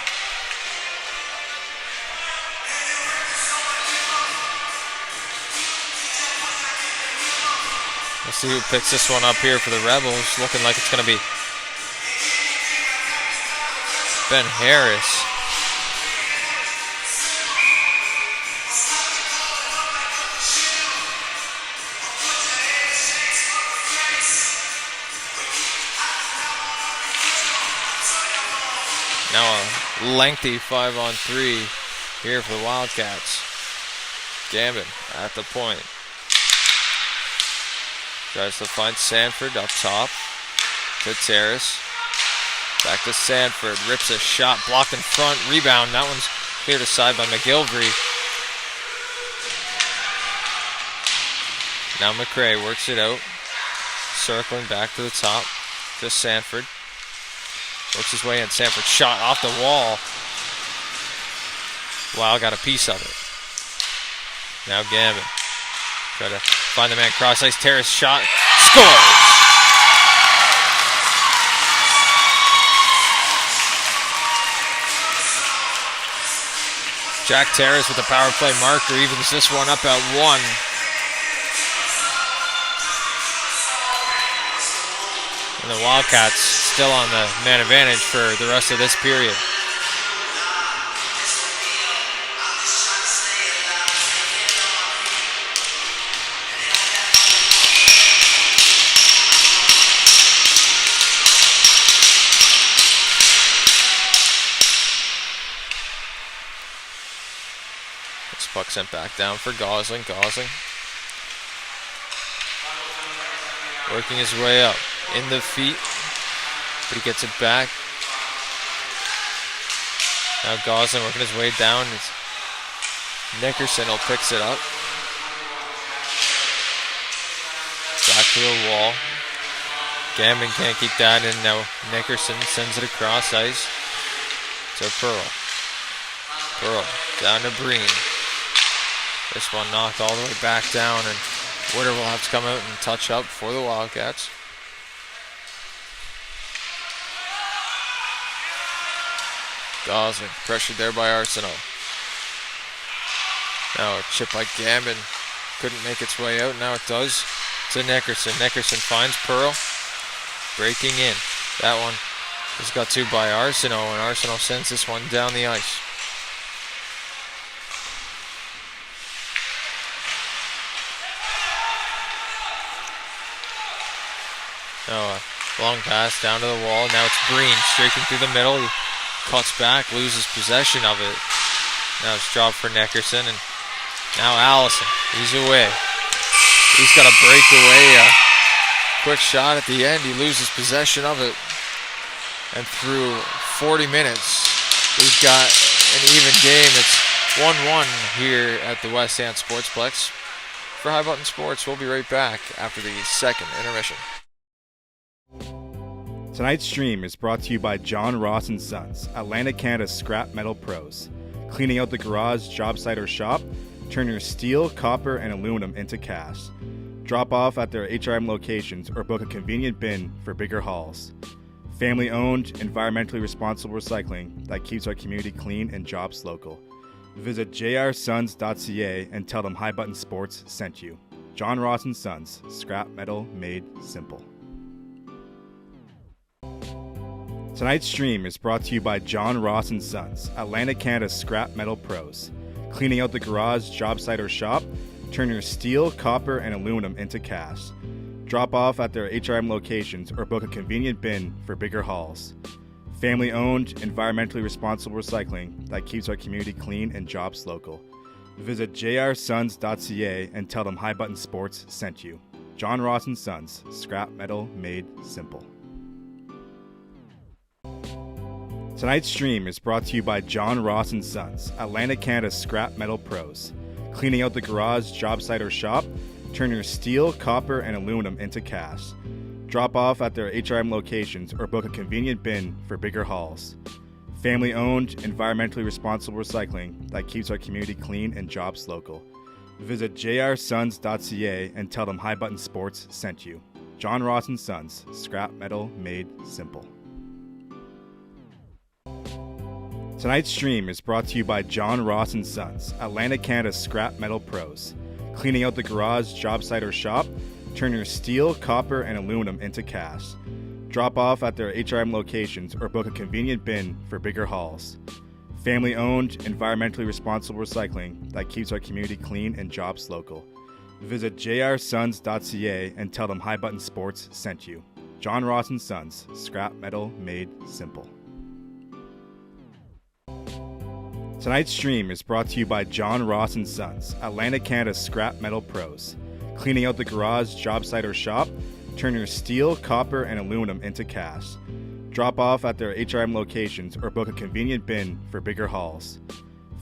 Let's see who picks this one up here for the Rebels. Looking like it's going to be Ben Harris. Now a lengthy 5-on-3 here for the Wildcats. Gambin at the point. Tries to find Sanford up top to Terrace. Back to Sanford. Rips a shot. Blocked in front. Rebound. That one's cleared aside by McGilvery. Now McRae works it out. Circling back to the top to Sanford. Works his way in. Sanford shot off the wall. Weil got a piece of it. Now Gambin. Try to find the man cross ice. Terrace shot. Scores! Jack Terrace with the power play marker evens this one up at 1. And the Wildcats still on the man advantage for the rest of this period. This puck sent back down for Gosling. Gosling working his way up. In the feet, but he gets it back. Now Gosling working his way down. Nickerson will picks it up. Back to the wall. Gambin can't keep that in. Now Nickerson sends it across ice to Pearl. Pearl down to Breen. This one knocked all the way back down, and Witter will have to come out and touch up for the Wildcats. Dawson pressured there by Arsenault. Now a chip by Gambin. Couldn't make its way out. Now it does to Nickerson. Nickerson finds Pearl. Breaking in. That one is got to by Arsenault, and Arsenault sends this one down the ice. Now a long pass down to the wall. Now it's Breen streaking through the middle. He cuts back, loses possession of it. Now it's dropped for Nickerson, and now Allison. He's away. He's got to break away. A quick shot at the end. He loses possession of it. And through 40 minutes, we've got an even game. It's 1-1 here at the West End Sportsplex. For High Button Sports, we'll be right back after the second intermission. Tonight's stream is brought to you by John Ross & Sons, Atlantic Canada's scrap metal pros. Cleaning out the garage, job site, or shop, turn your steel, copper, and aluminum into cash. Drop off at their HRM locations or book a convenient bin for bigger hauls. Family-owned, environmentally responsible recycling that keeps our community clean and jobs local. Visit jrsons.ca and tell them High Button Sports sent you. John Ross & Sons, scrap metal made simple. Tonight's stream is brought to you by John Ross & Sons, Atlantic Canada's scrap metal pros. Cleaning out the garage, job site, or shop, turn your steel, copper, and aluminum into cash. Drop off at their HRM locations or book a convenient bin for bigger hauls. Family-owned, environmentally responsible recycling that keeps our community clean and jobs local. Visit jrsons.ca and tell them High Button Sports sent you. John Ross & Sons, scrap metal made simple. Tonight's stream is brought to you by John Ross & Sons, Atlantic Canada's scrap metal pros. Cleaning out the garage, job site, or shop, turn your steel, copper, and aluminum into cash. Drop off at their HRM locations or book a convenient bin for bigger hauls. Family-owned, environmentally responsible recycling that keeps our community clean and jobs local. Visit jrsons.ca and tell them High Button Sports sent you. John Ross & Sons, scrap metal made simple. Tonight's stream is brought to you by John Ross & Sons, Atlantic Canada's scrap metal pros. Cleaning out the garage, job site, or shop, turn your steel, copper, and aluminum into cash. Drop off at their HRM locations or book a convenient bin for bigger hauls. Family-owned, environmentally responsible recycling that keeps our community clean and jobs local. Visit jrsons.ca and tell them High Button Sports sent you. John Ross & Sons, scrap metal made simple. Tonight's stream is brought to you by John Ross & Sons, Atlantic Canada's scrap metal pros. Cleaning out the garage, job site, or shop, turn your steel, copper, and aluminum into cash. Drop off at their HRM locations or book a convenient bin for bigger hauls.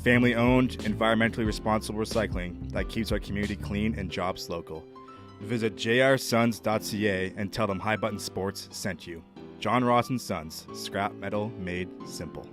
Family-owned, environmentally responsible recycling that keeps our community clean and jobs local. Visit jrsons.ca and tell them High Button Sports sent you. John Ross & Sons, scrap metal made simple.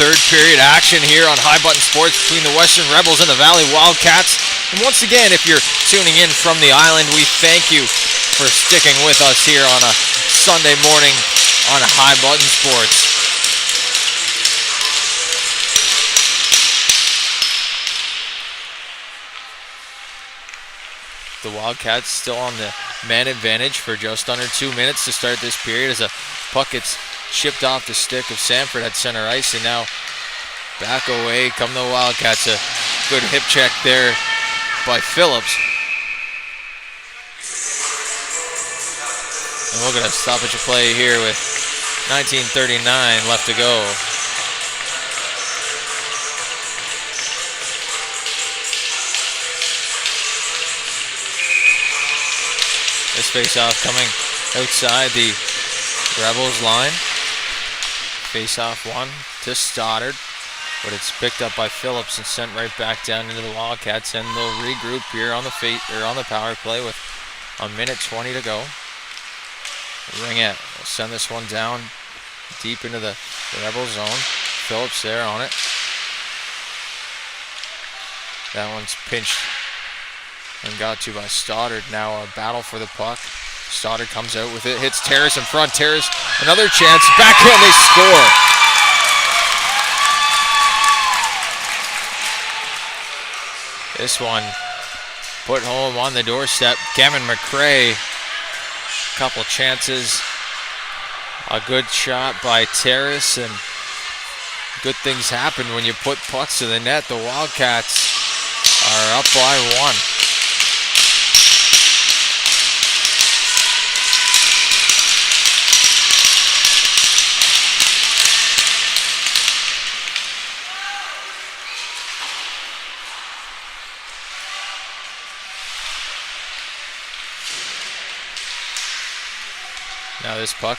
third period action here on High Button Sports between the Western Rebels and the Valley Wildcats. And once again, if you're tuning in from the island, we thank you for sticking with us here on a Sunday morning on High Button Sports. The Wildcats still on the man advantage for just under 2 minutes to start this period as a puck gets chipped off the stick of Sanford at center ice, and now back away come the Wildcats. A good hip check there by Phillips. And we're going to stoppage of play here with 19:39 left to go. This faceoff coming outside the Rebels line. Faceoff one to Stoddard, but it's picked up by Phillips and sent right back down into the Wildcats, and they'll regroup here on the power play with a minute 20 to go. Ringette will send this one down deep into the Rebel zone. Phillips there on it. That one's pinched and got to by Stoddard. Now a battle for the puck. Stoddard comes out with it, hits Terrace in front. Terrace, another chance. Backhand, they score. This one put home on the doorstep. Cameron McCrae, couple chances. A good shot by Terrace, and good things happen when you put pucks to the net. The Wildcats are up by one. Now this puck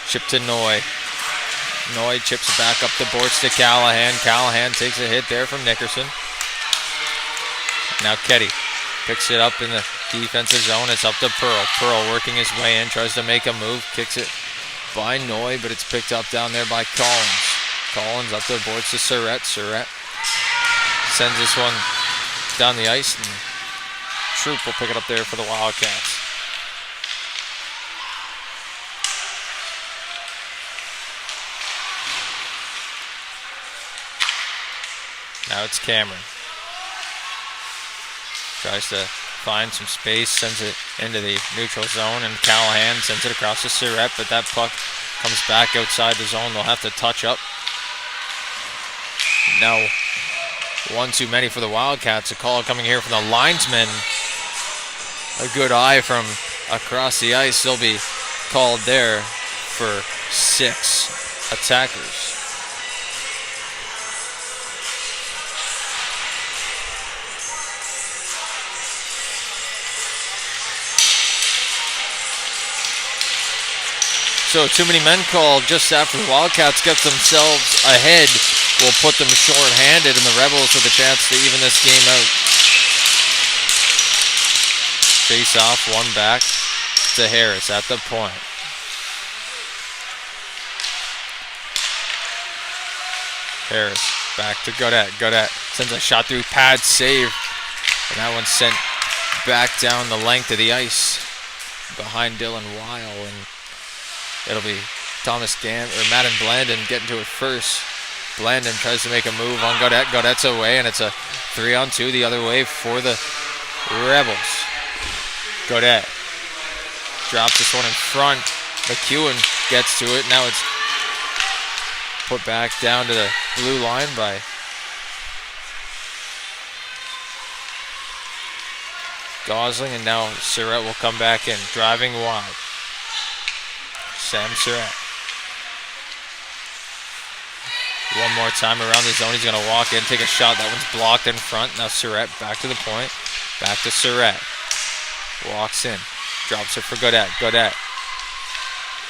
chipped to Noy. Noy chips it back up the boards to Callahan. Callahan takes a hit there from Nickerson. Now Ketty picks it up in the defensive zone. It's up to Pearl. Pearl working his way in, tries to make a move, kicks it by Noy, but it's picked up down there by Collins. Collins up the boards to Surratt. Surratt sends this one down the ice, and Troop will pick it up there for the Wildcats. Now it's Cameron. Tries to find some space, sends it into the neutral zone, and Callahan sends it across to Surratt, but that puck comes back outside the zone. They'll have to touch up. Now, one too many for the Wildcats. A call coming here from the linesman. A good eye from across the ice. They'll be called there for 6 attackers. So too many men called just after the Wildcats get themselves ahead will put them short-handed, and the Rebels with a chance to even this game out. Face off, one back to Harris at the point. Harris back to Gaudette. Gaudette sends a shot through pad, save, and that one's sent back down the length of the ice behind Dylan Weil, and it'll be Thomas Madden Blandon getting to it first. Blandon tries to make a move on Gaudette. Gaudette's away, and it's a 3-on-2 the other way for the Rebels. Gaudette drops this one in front. McEwen gets to it. Now it's put back down to the blue line by Gosling, and now Surratt will come back in, driving wide. Sam Surratt. One more time around the zone. He's going to walk in, take a shot. That one's blocked in front. Now Surratt back to the point. Back to Surratt. Walks in. Drops it for Gaudette. Gaudette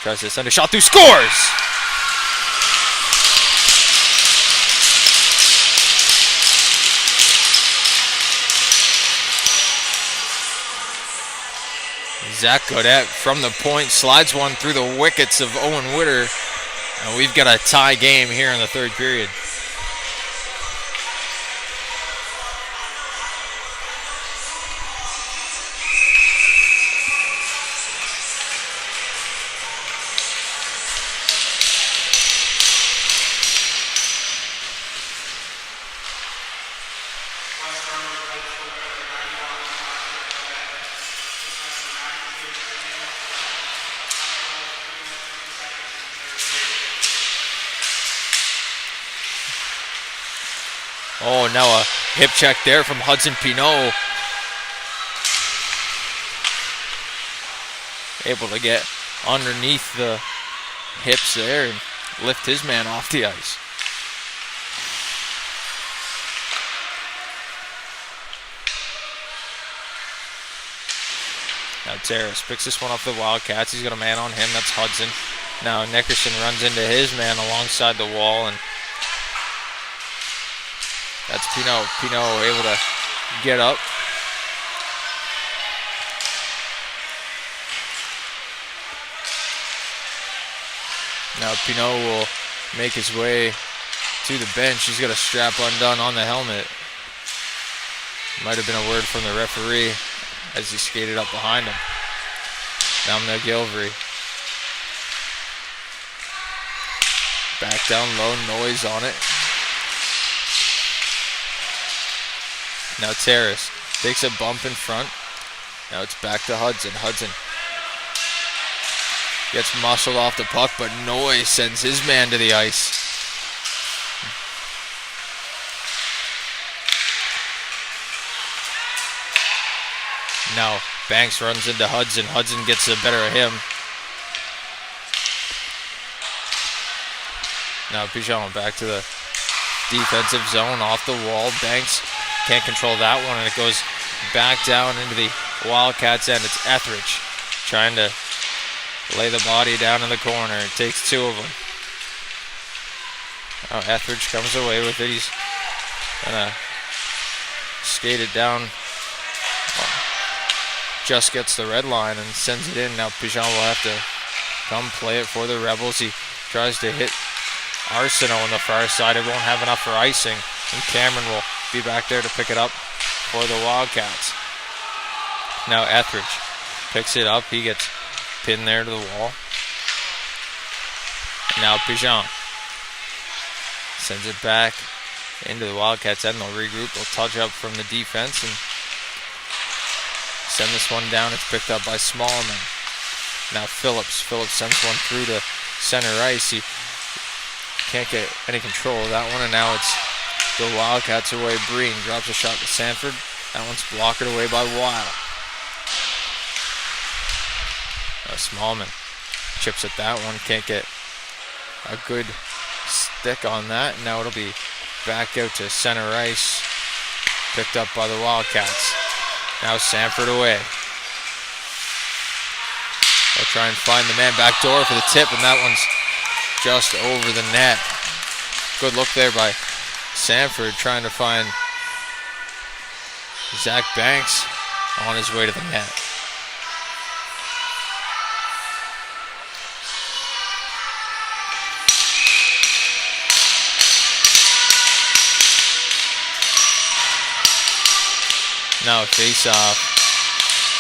tries to send a shot through. Scores! Zach Gaudette from the point slides one through the wickets of Owen Witter And we've got a tie game here in the third period. Oh, now a hip check there from Hudson Pinot. Able to get underneath the hips there and lift his man off the ice. Now Terrace picks this one up for the Wildcats. He's got a man on him. That's Hudson. Now Nickerson runs into his man alongside the wall, and that's Pinot. Pinot able to get up. Now Pinot will make his way to the bench. He's got a strap undone on the helmet. Might have been a word from the referee as he skated up behind him. Now McGilvery. Back down low, Noise on it. Now Terrace takes a bump in front. Now it's back to Hudson. Hudson gets muscled off the puck, but Noise sends his man to the ice. Now Banks runs into Hudson. Hudson gets the better of him. Now Pigeon back to the defensive zone off the wall. Banks can't control that one, and it goes back down into the Wildcats end. It's Etheridge trying to lay the body down in the corner. It takes two of them. Now Etheridge comes away with it. He's gonna skate it down. Just gets the red line and sends it in. Now Pigeon will have to come play it for the Rebels. He tries to hit Arsenault on the far side. It won't have enough for icing, and Cameron will be back there to pick it up for the Wildcats. Now Etheridge picks it up. He gets pinned there to the wall. Now Pigeon sends it back into the Wildcats end. They'll regroup. They'll touch up from the defense and send this one down. It's picked up by Smallman. Now Phillips. Phillips sends one through to center ice. He can't get any control of that one, and now it's the Wildcats away. Breen drops a shot to Sanford. That one's blocked away by Weil. Smallman chips at that one. Can't get a good stick on that. Now it'll be back out to center ice. Picked up by the Wildcats. Now Sanford away. They'll try and find the man back door for the tip, and that one's just over the net. Good look there by Sanford trying to find Zach Banks on his way to the net. Now a face-off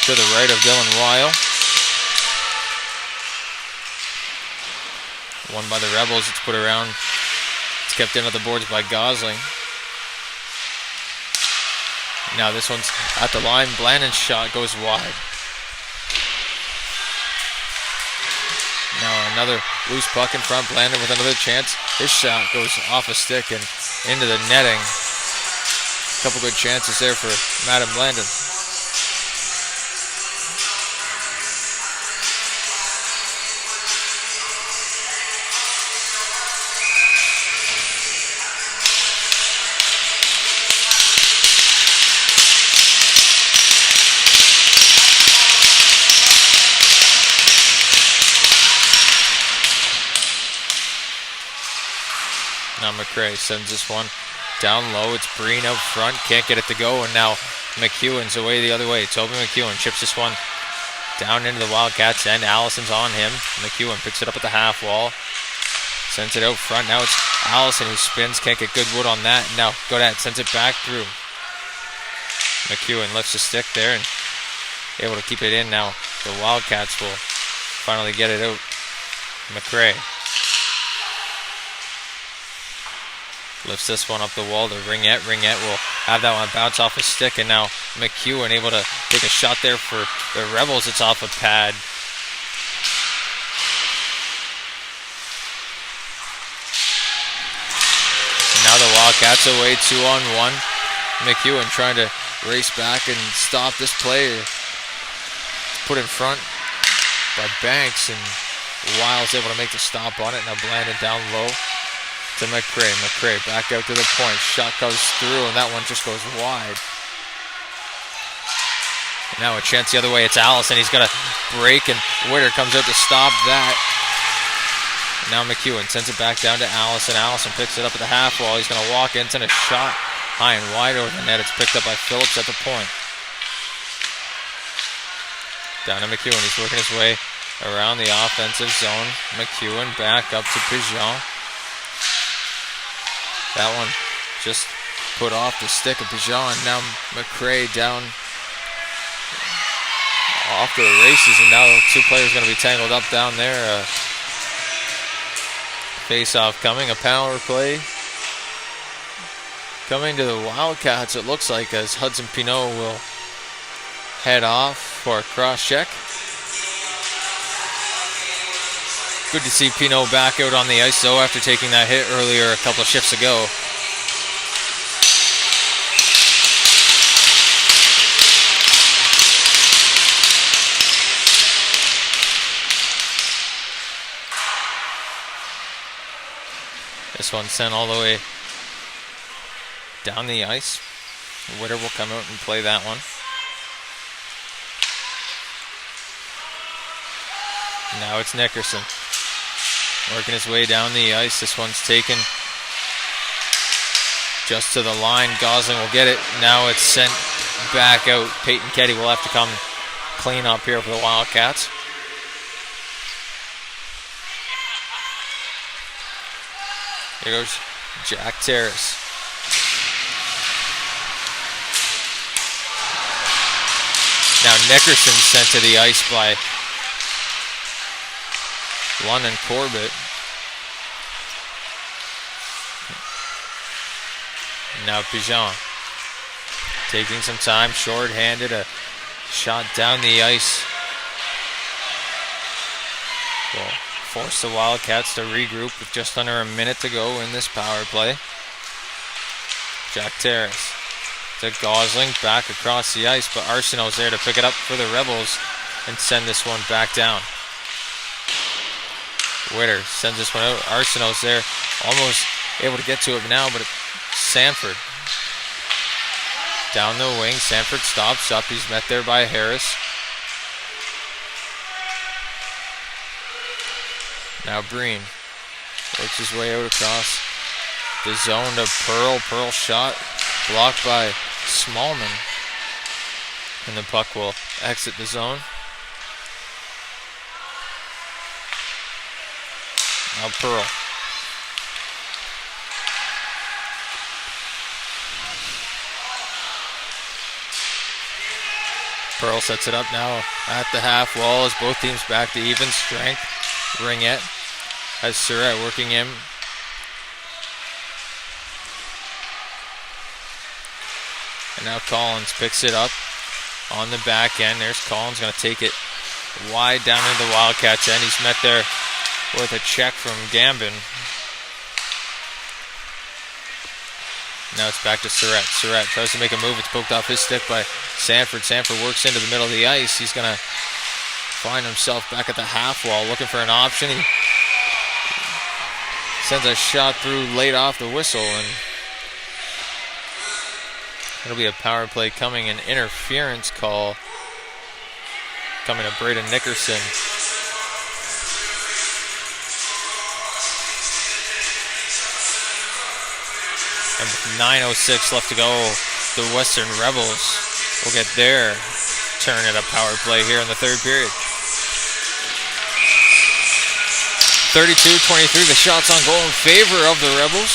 to the right of Dylan Weil. Won by the Rebels. It's put around. It's kept in at the boards by Gosling. Now this one's at the line. Blandon's shot goes wide. Now another loose puck in front. Blandon with another chance. His shot goes off a stick and into the netting. Couple good chances there for Madam Blandon. Now McRae sends this one down low. It's Breen out front. Can't get it to go. And now McEwen's away the other way. Toby McEwen chips this one down into the Wildcats end. Allison's on him. McEwen picks it up at the half wall. Sends it out front. Now it's Allison who spins. Can't get good wood on that. Now Godad sends it back through. McEwen lifts the stick there and able to keep it in now. The Wildcats will finally get it out. McRae lifts this one up the wall to Ringette. Ringette will have that one bounce off his stick, and now McEwen able to take a shot there for the Rebels. It's off a pad. And now the Wildcats away 2-on-1. McEwen trying to race back and stop this play. Put in front by Banks, and Wiles able to make the stop on it. Now Blandon down low to McRae. McRae back out to the point. Shot goes through, and that one just goes wide. And now a chance the other way. It's Allison. He's got to break, and Witter comes out to stop that. And now McEwen sends it back down to Allison. Allison picks it up at the half wall. He's going to walk in, send a shot high and wide over the net. It's picked up by Phillips at the point. Down to McEwen. He's working his way around the offensive zone. McEwen back up to Pigeon. That one just put off the stick of Pigeon. Now McRae down off to the races, and now two players going to be tangled up down there. Face-off coming, a power play coming to the Wildcats, it looks like, as Hudson Pinot will head off for a cross-check. Good to see Pinot back out on the ice, though, after taking that hit earlier a couple of shifts ago. This one sent all the way down the ice. Witter will come out and play that one. Now it's Nickerson working his way down the ice. This one's taken just to the line. Gosling will get it. Now it's sent back out. Peyton Ketty will have to come clean up here for the Wildcats. Here goes Jack Terrace. Now Nickerson sent to the ice by London Corbett. Now Pigeon taking some time, short-handed, a shot down the ice. Will force the Wildcats to regroup with just under a minute to go in this power play. Jack Terrace to Gosling, back across the ice, but Arsenault's there to pick it up for the Rebels and send this one back down. Witter sends this one out. Arsenault's there, almost able to get to it now, but Sanford down the wing. Sanford stops up. He's met there by Harris. Now Breen works his way out across the zone to Pearl. Pearl shot blocked by Smallman, and the puck will exit the zone. Now Pearl. Pearl sets it up now at the half wall as both teams back to even strength. Ringette has Surratt working him. And now Collins picks it up on the back end. There's Collins going to take it wide down into the Wildcats end. He's met there with a check from Gambin. Now it's back to Surratt. Surratt tries to make a move. It's poked off his stick by Sanford. Sanford works into the middle of the ice. He's going to find himself back at the half wall looking for an option. He sends a shot through late off the whistle, and it'll be a power play coming, an interference call coming to Braden Nickerson. And with 9:06 left to go, the Western Rebels will get their turn at a power play here in the third period. 32-23, the shots on goal in favor of the Rebels.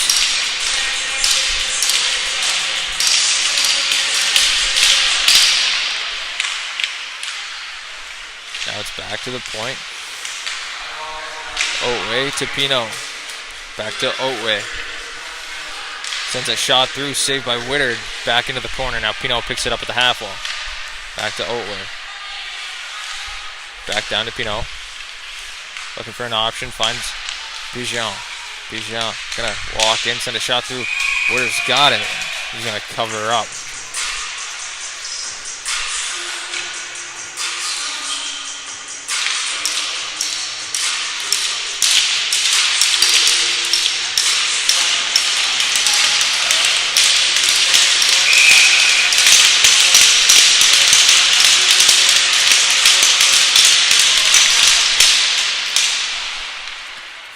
Now it's back to the point. Otway to Pino. Back to Otway. Sends a shot through, saved by Whittard. Back into the corner. Now Pino picks it up at the half wall. Back to Otway. Back down to Pino. Looking for an option. Finds Bijan. Bijan gonna walk in, send a shot through. Whittard's got it. He's gonna cover up.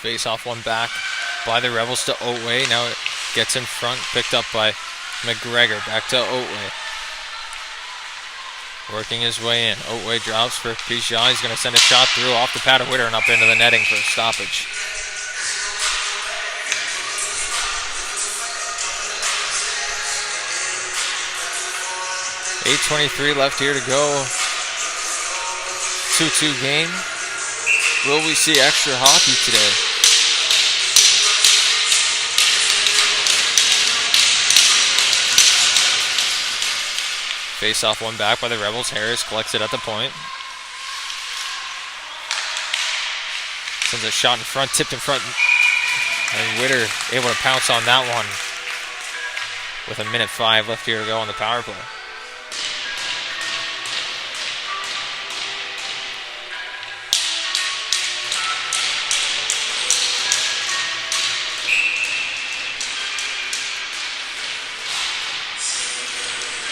Face off one back by the Rebels to Otway. Now it gets in front, picked up by McGregor. Back to Otway. Working his way in. Otway drops for Pichon. He's going to send a shot through off the pad of Whittard and up into the netting for a stoppage. .8:23 left here to go. 2-2 game. Will we see extra hockey today? Face off one back by the Rebels. Harris collects it at the point. Sends a shot in front, tipped in front. And Whittard able to pounce on that one with 1:05 left here to go on the power play.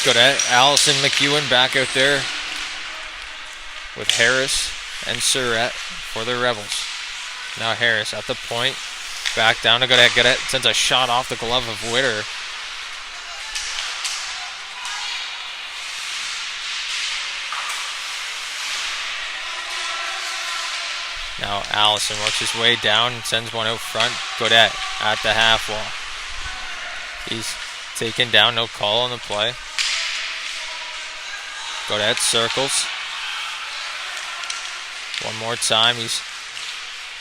Good at Allison McEwen back out there with Harris and Surratt for the Rebels. Now Harris at the point, back down to Godet. Sends a shot off the glove of Whittard. Now Allison works his way down and sends one out front. Godet at the half wall. He's taken down, no call on the play. Godet circles. One more time. He's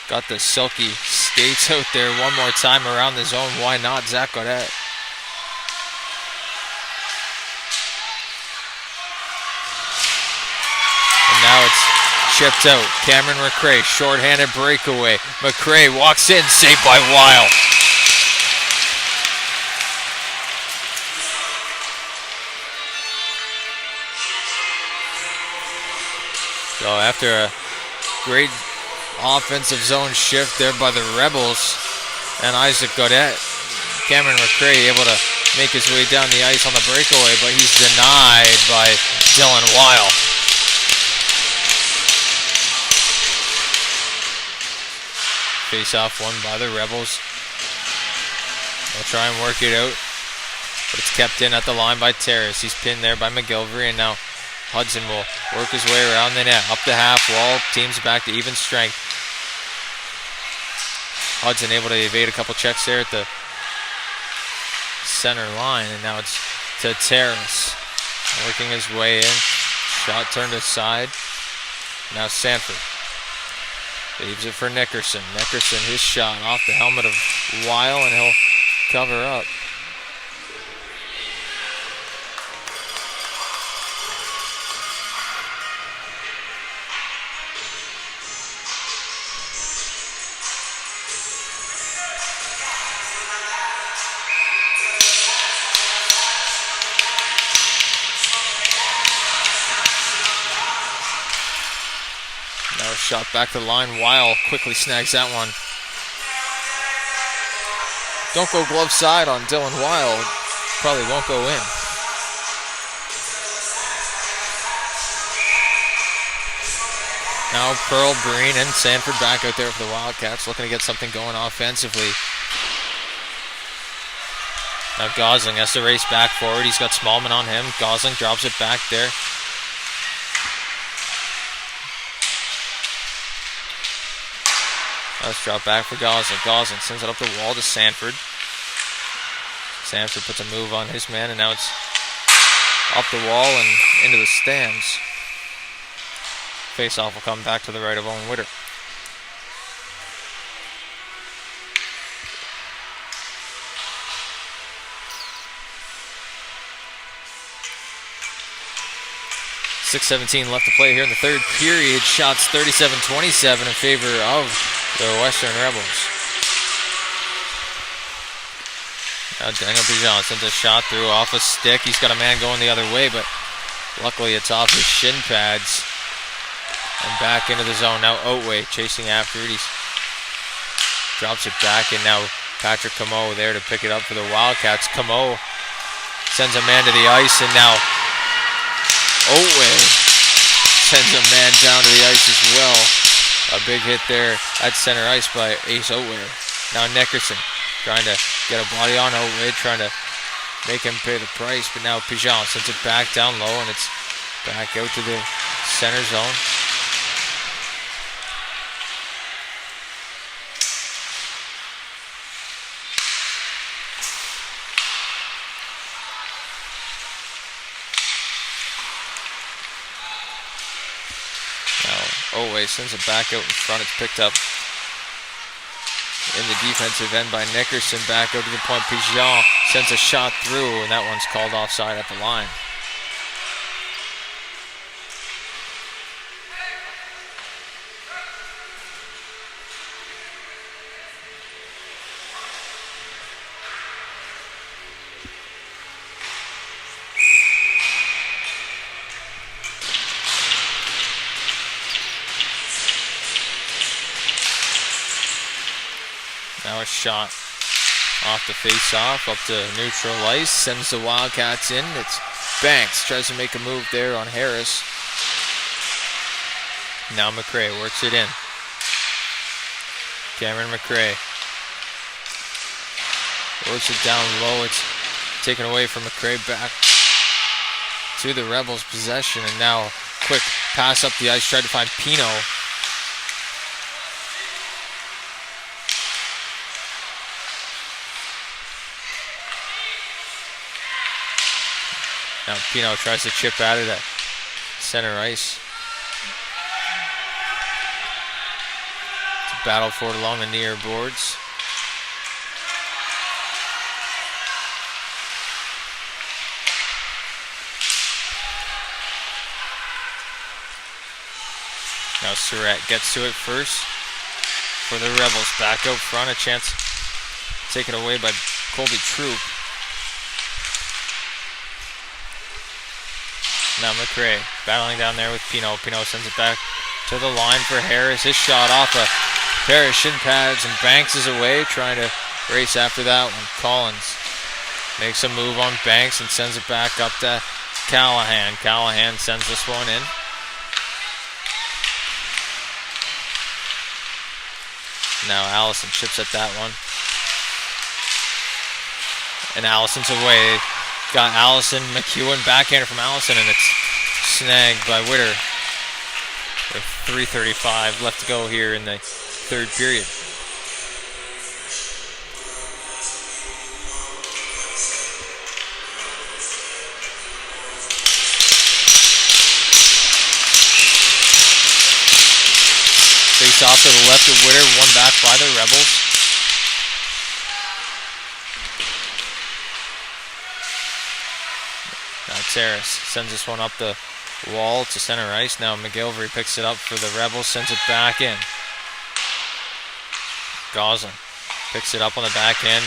got the silky skates out there. One more time around the zone. Why not, Zach Godet? And now it's chipped out. Cameron McCrae, shorthanded breakaway. McCrae walks in, saved by Weil. So after a great offensive zone shift there by the Rebels and Isaac Godet, Cameron McCrae able to make his way down the ice on the breakaway, but he's denied by Dylan Weil. Face off one by the Rebels. They'll try and work it out, but it's kept in at the line by Terrace. He's pinned there by McGilvery, and now Hudson will work his way around the net, up the half wall, teams back to even strength. Hudson able to evade a couple checks there at the center line, and now it's to Terrace. Working his way in, shot turned aside. Now Sanford leaves it for Nickerson. Nickerson, his shot off the helmet of Weil, and he'll cover up. Shot back to the line. Weil quickly snags that one. Don't go glove side on Dylan Weil. Probably won't go in. Now Pearl, Breen, and Sanford back out there for the Wildcats, looking to get something going offensively. Now Gosling has to race back forward. He's got Smallman on him. Gosling drops it back there. Let's drop back for Gosling. Gosling sends it up the wall to Sanford. Sanford puts a move on his man, and now it's up the wall and into the stands. Face-off will come back to the right of Owen Witter. .6:17 left to play here in the third period. Shots 37-27 in favor of the Western Rebels. Now Daniel Pigeon sends a shot through off a stick. He's got a man going the other way, but luckily it's off his shin pads. And back into the zone. Now Otway chasing after it. He drops it back, and now Patrick Camo there to pick it up for the Wildcats. Camo sends a man to the ice, and now Otway sends a man down to the ice as well. A big hit there at center ice by Ace Otway. Now Nickerson trying to get a body on Otway, trying to make him pay the price, but now Pigeon sends it back down low, and it's back out to the center zone. Otway sends it back out in front. It's picked up in the defensive end by Nickerson. Back out to the point. Pigeon sends a shot through, and that one's called offside at the line. Now a shot off the face-off, up to neutral ice, sends the Wildcats in. It's Banks, tries to make a move there on Harris. Now McRae works it in. Cameron McRae works it down low. It's taken away from McRae, back to the Rebels' possession, and now quick pass up the ice, tried to find Pino. Now Pino tries to chip at it at center ice. It's a battle for it along the near boards. Now Surratt gets to it first for the Rebels. Back out front, a chance taken away by Colby Troop. Now McRae battling down there with Pino. Pino sends it back to the line for Harris. His shot off a pair of shin pads, and Banks is away, trying to race after that one. Collins makes a move on Banks and sends it back up to Callahan. Callahan sends this one in. Now Allison chips at that one. And Allison's away. Got Allison, McEwen, backhander from Allison, and it's snagged by Witter. With 3:35 left to go here in the third period. Face off to the left of Witter, won back by the Rebels. Now Harris sends this one up the wall to center ice. Now McGilvery picks it up for the Rebels, sends it back in. Gosling picks it up on the back end,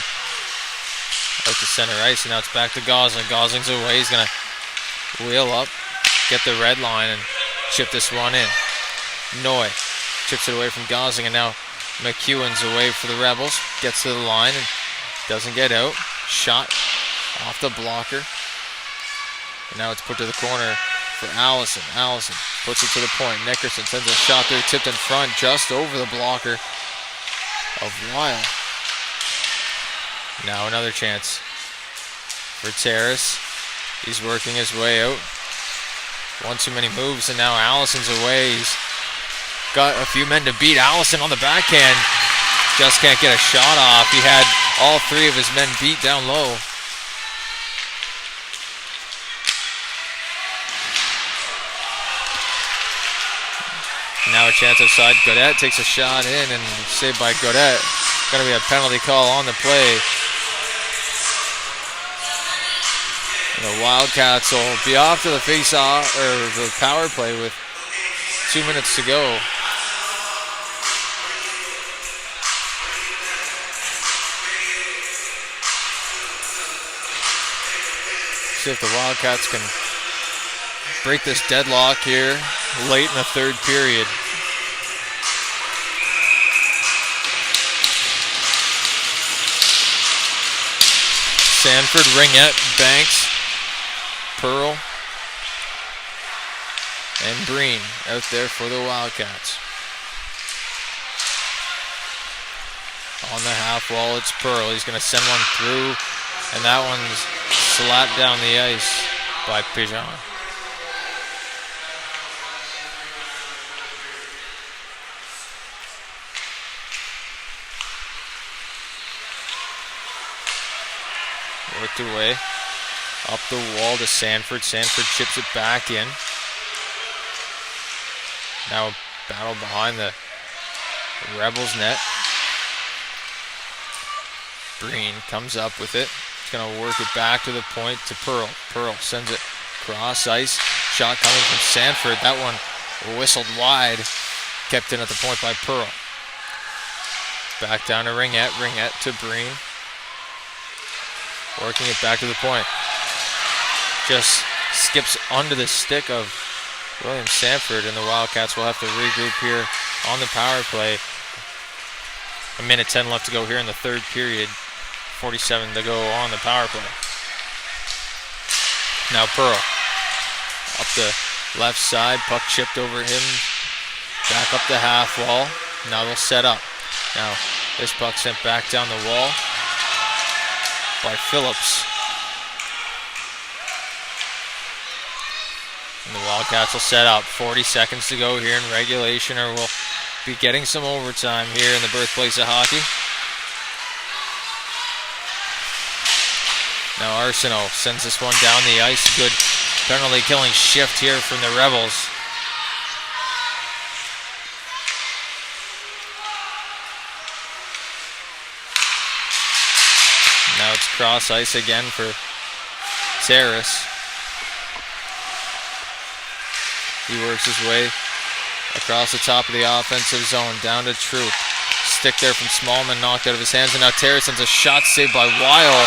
out to center ice, and now it's back to Gosling. Gosling's away. He's going to wheel up, get the red line, and chip this one in. Noy chips it away from Gosling, and now McEwen's away for the Rebels. Gets to the line and doesn't get out. Shot off the blocker. And now it's put to the corner for Allison. Allison puts it to the point. Nickerson sends a shot there, tipped in front, just over the blocker of Lyle. Now another chance for Terrace. He's working his way out. One too many moves, and now Allison's away. He's got a few men to beat. Allison on the backhand Just can't get a shot off. He had all three of his men beat down low. Now a chance outside. Godet takes a shot in and saved by Godet. Going to be a penalty call on the play. And the Wildcats will be off to the face-off or the power play with 2 minutes to go. See if the Wildcats can break this deadlock here late in the third period. Sanford, Ringette, Banks, Pearl, and Breen out there for the Wildcats. On the half wall, it's Pearl. He's going to send one through, and that one's slapped down the ice by Pigeon. Worked away up the wall to Sanford. Sanford chips it back in. Now a battle behind the Rebels net. Breen comes up with it. He's going to work it back to the point to Pearl. Pearl sends it cross ice. Shot coming from Sanford. That one whistled wide. Kept in at the point by Pearl. Back down to Ringette. Ringette to Breen. Working it back to the point. Just skips under the stick of William Sanford, and the Wildcats will have to regroup here on the power play. 1:10 left to go here in the third period. 47 to go on the power play. Now Pearl up the left side. Puck chipped over him. Back up the half wall. Now they'll set up. Now this puck sent back down the wall by Phillips. And the Wildcats will set up. 40 seconds to go here in regulation, or we'll be getting some overtime here in the birthplace of hockey. Now Arsenault sends this one down the ice. Good penalty killing shift here from the Rebels. Now it's cross ice again for Terrace. He works his way across the top of the offensive zone, down to Troop. Stick there from Smallman, knocked out of his hands, and now Terrace sends a shot saved by Weil.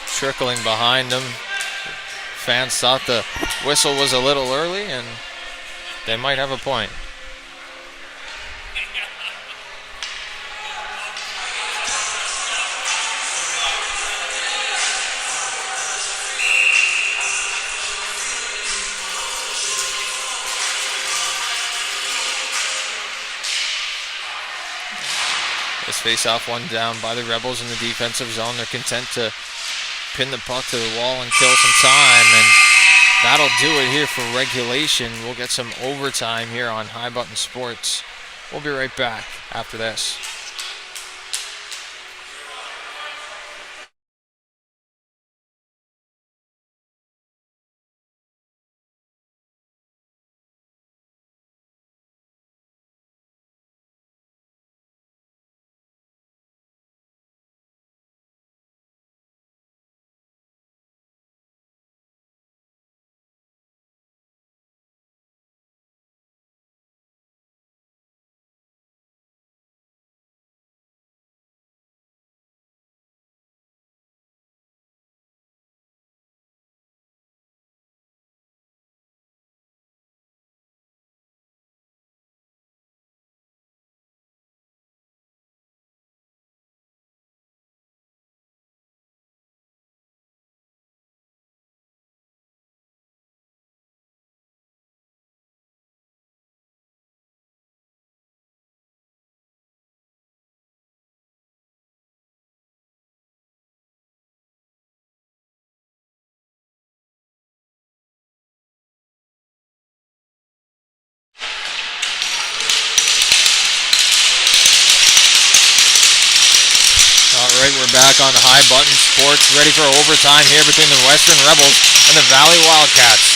Trickling behind him. Fans thought the whistle was a little early, and they might have a point. This face-off one down by the Rebels in the defensive zone. They're content to pin the puck to the wall and kill some time, and that'll do it here for regulation. We'll get some overtime here on High Button Sports. We'll be right back after this. Alright, we're back on High Button Sports, ready for overtime here between the Western Rebels and the Valley Wildcats.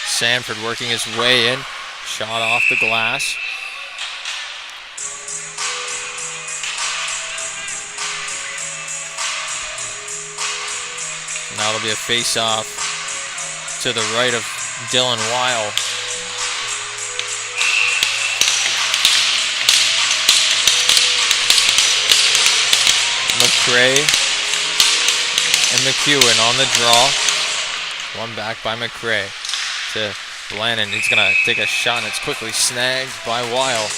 Sanford working his way in. Shot off the glass. Now it'll be a face-off to the right of Dylan Weil. McCray and McEwen on the draw. One back by McCray to Blandon. He's going to take a shot, and it's quickly snagged by Weil.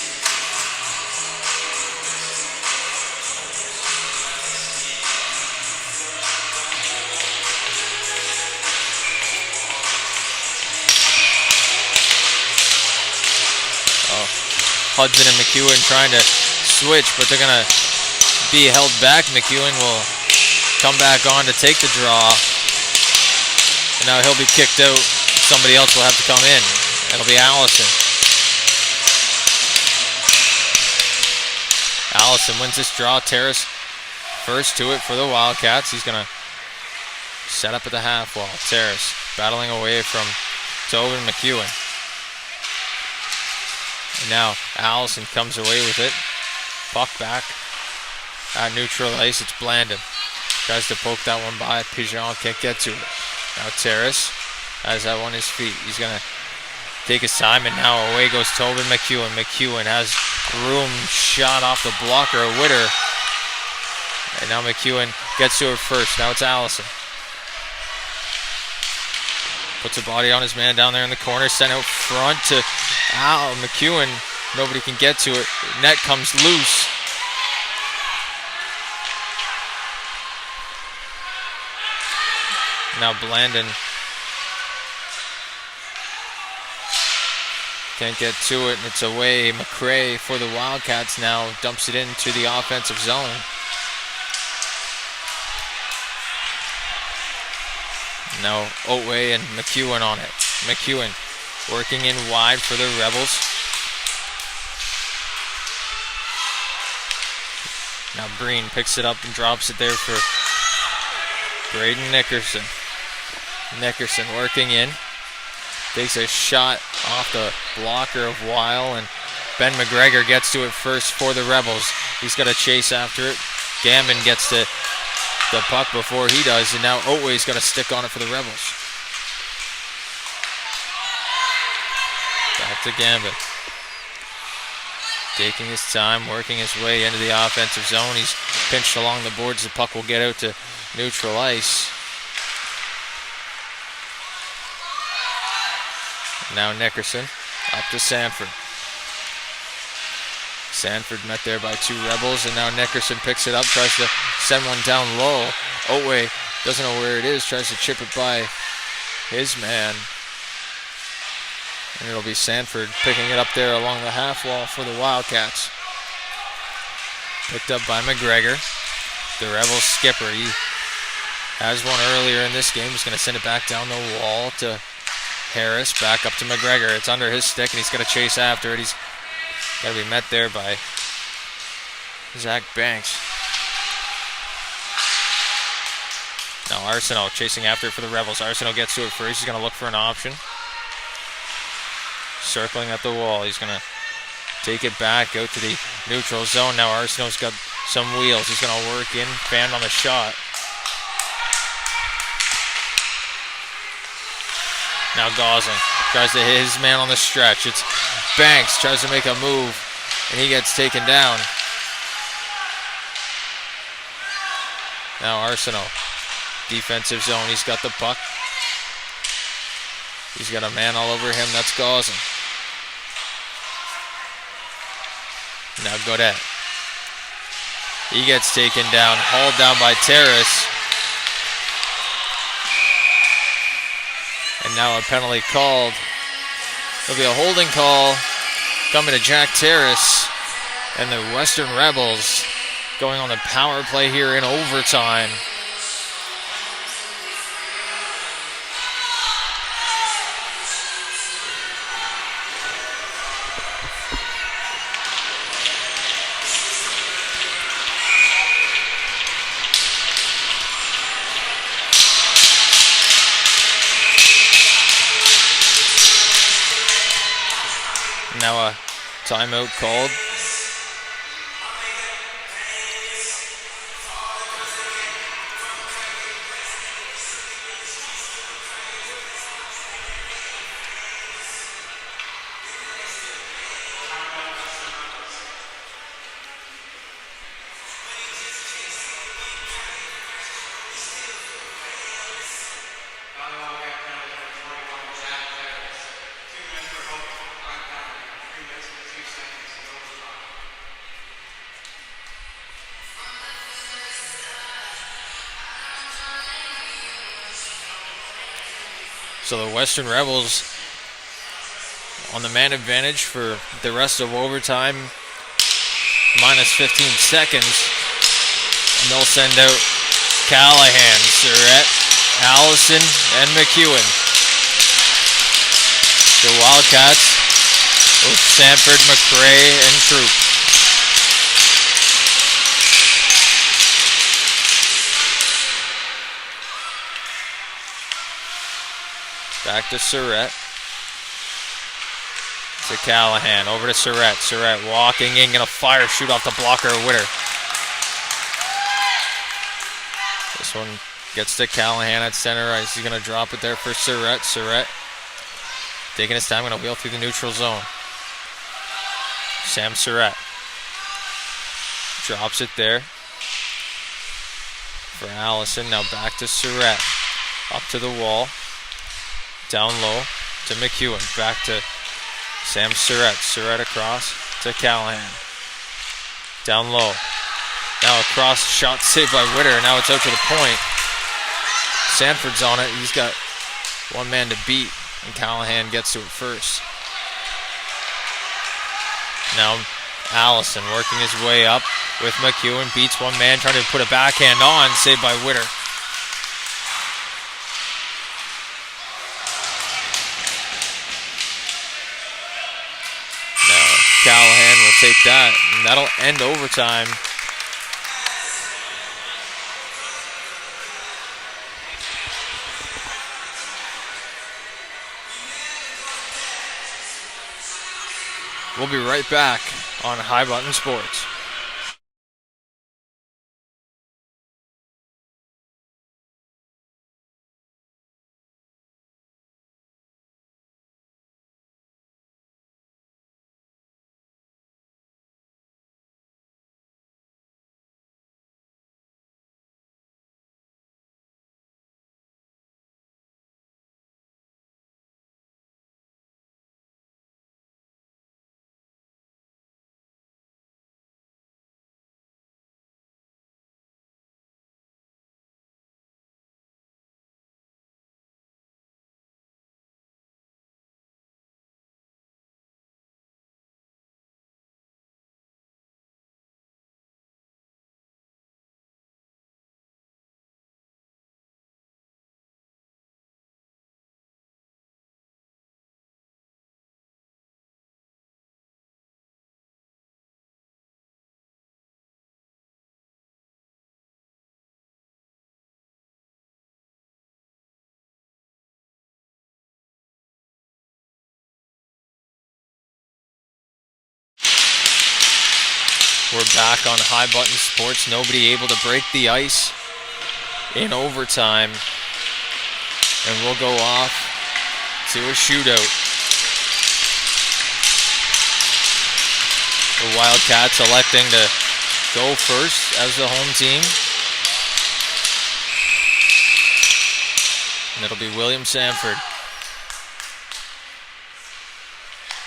Hudson and McEwen trying to switch, but they're going to be held back. McEwen will come back on to take the draw. And now he'll be kicked out. Somebody else will have to come in. It'll be Allison. Allison wins this draw. Terrace first to it for the Wildcats. He's going to set up at the half wall. Terrace battling away from Tobin McEwen. And now Allison comes away with it. Puck back at neutral ice. It's Blandon. Tries to poke that one by. Pigeon can't get to it. Now Terrace has that one his feet. He's going to take his time, and now away goes Tobin McEwen. McEwen has room, shot off the blocker, Witter. And now McEwen gets to it first. Now it's Allison. Puts a body on his man down there in the corner. Sent out front to McEwen. Nobody can get to it. Net comes loose. Now Blandon can't get to it, and it's away. McCray for the Wildcats now dumps it into the offensive zone. Now Otway and McEwen on it. McEwen working in wide for the Rebels. Now Breen picks it up and drops it there for Braden Nickerson. Nickerson working in. Takes a shot off the blocker of Weil, and Ben McGregor gets to it first for the Rebels. He's got to chase after it. Gambin gets to the puck before he does, and now Otway's got to stick on it for the Rebels. Back to Gambin. Taking his time, working his way into the offensive zone. He's pinched along the boards. The puck will get out to neutral ice. Now Nickerson up to Sanford. Sanford met there by two Rebels, and now Nickerson picks it up, tries to send one down low. Otway doesn't know where it is, tries to chip it by his man. And it'll be Sanford picking it up there along the half wall for the Wildcats. Picked up by McGregor. The Rebels skipper, he has one earlier in this game. He's going to send it back down the wall to Harris, back up to McGregor. It's under his stick, and he's going to chase after it. He's got to be met there by Zach Banks. Now Arsenault chasing after it for the Rebels. Arsenault gets to it first. He's going to look for an option. Circling at the wall. He's going to take it back out to the neutral zone. Now Arsenault's got some wheels. He's going to work in, fan on the shot. Now Gosling tries to hit his man on the stretch. It's Banks, tries to make a move, and he gets taken down. Now Arsenault, defensive zone. He's got the puck. He's got a man all over him. That's Gosling. Now Godet. He gets taken down, hauled down by Terrace. And now a penalty called. There'll be a holding call coming to Jack Terrace, and the Western Rebels going on the power play here in overtime. Now a timeout called. So the Western Rebels on the man advantage for the rest of overtime, minus 15 seconds. And they'll send out Callahan, Surratt, Allison, and McEwen. The Wildcats with Sanford, McRae, and Troop. Back to Surratt. To Callahan. Over to Surratt. Surratt walking in. Going to fire. Shoot off the blocker. Witter. This one gets to Callahan at center ice. He's going to drop it there for Surratt. Surratt taking his time. Going to wheel through the neutral zone. Sam Surratt drops it there for Allison. Now back to Surratt. Up to the wall. Down low to McEwen. Back to Sam Surratt. Surratt across to Callahan. Down low. Now across. Shot saved by Witter. Now it's out to the point. Sanford's on it. He's got one man to beat. And Callahan gets to it first. Now Allison working his way up with McEwen. Beats one man. Trying to put a backhand on. Saved by Witter. Callahan will take that, and that'll end overtime. We'll be right back on High Button Sports. We're back on High Button Sports. Nobody able to break the ice in overtime. And we'll go off to a shootout. The Wildcats electing to go first as the home team. And it'll be William Sanford.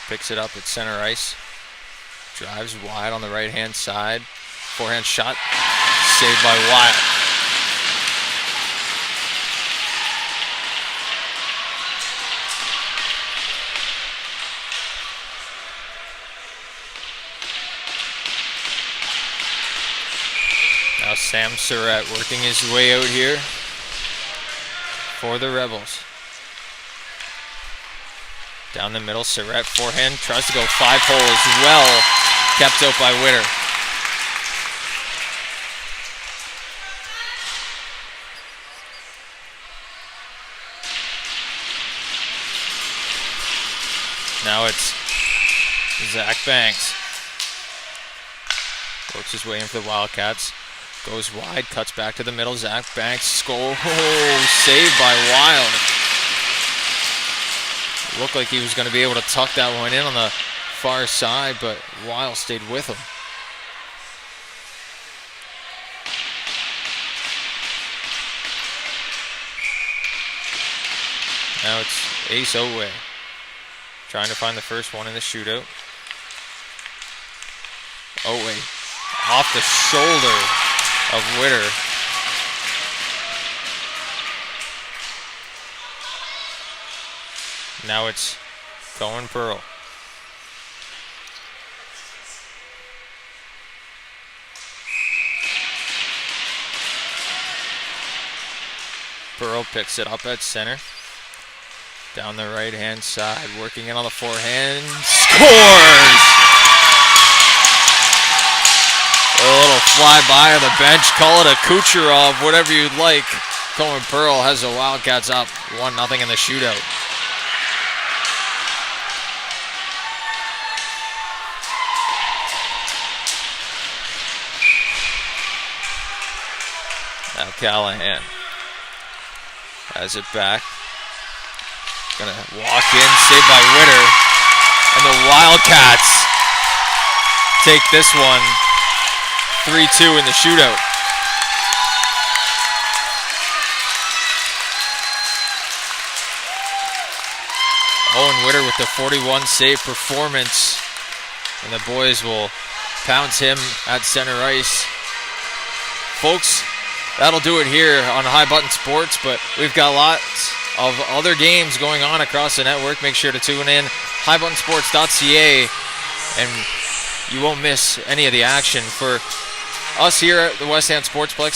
Picks it up at center ice. Drives wide on the right-hand side. Forehand shot. Saved by Wyatt. Now Sam Surratt working his way out here for the Rebels. Down the middle, Surratt forehand, tries to go 5-hole as well. Kept out by Witter. Now it's Zach Banks. Works his way in for the Wildcats. Goes wide, cuts back to the middle. Zach Banks score. Oh, saved by Wild. Looked like he was going to be able to tuck that one in on the far side, but Wild stayed with him. Now it's Ace Otway trying to find the first one in the shootout. Otway off the shoulder of Witter. Now it's Cohen Pearl. Pearl picks it up at center. Down the right-hand side, working in on the forehand. Scores! A little flyby of the bench. Call it a Kucherov, whatever you'd like. Cohen Pearl has the Wildcats up 1-0 in the shootout. Now Callahan has it back. Gonna walk in, saved by Witter. And the Wildcats take this one 3-2 in the shootout. Owen Witter with the 41 save performance. And the boys will pounce him at center ice. Folks, that'll do it here on High Button Sports, but we've got lots of other games going on across the network. Make sure to tune in, highbuttonsports.ca, and you won't miss any of the action. For us here at the West End Sportsplex,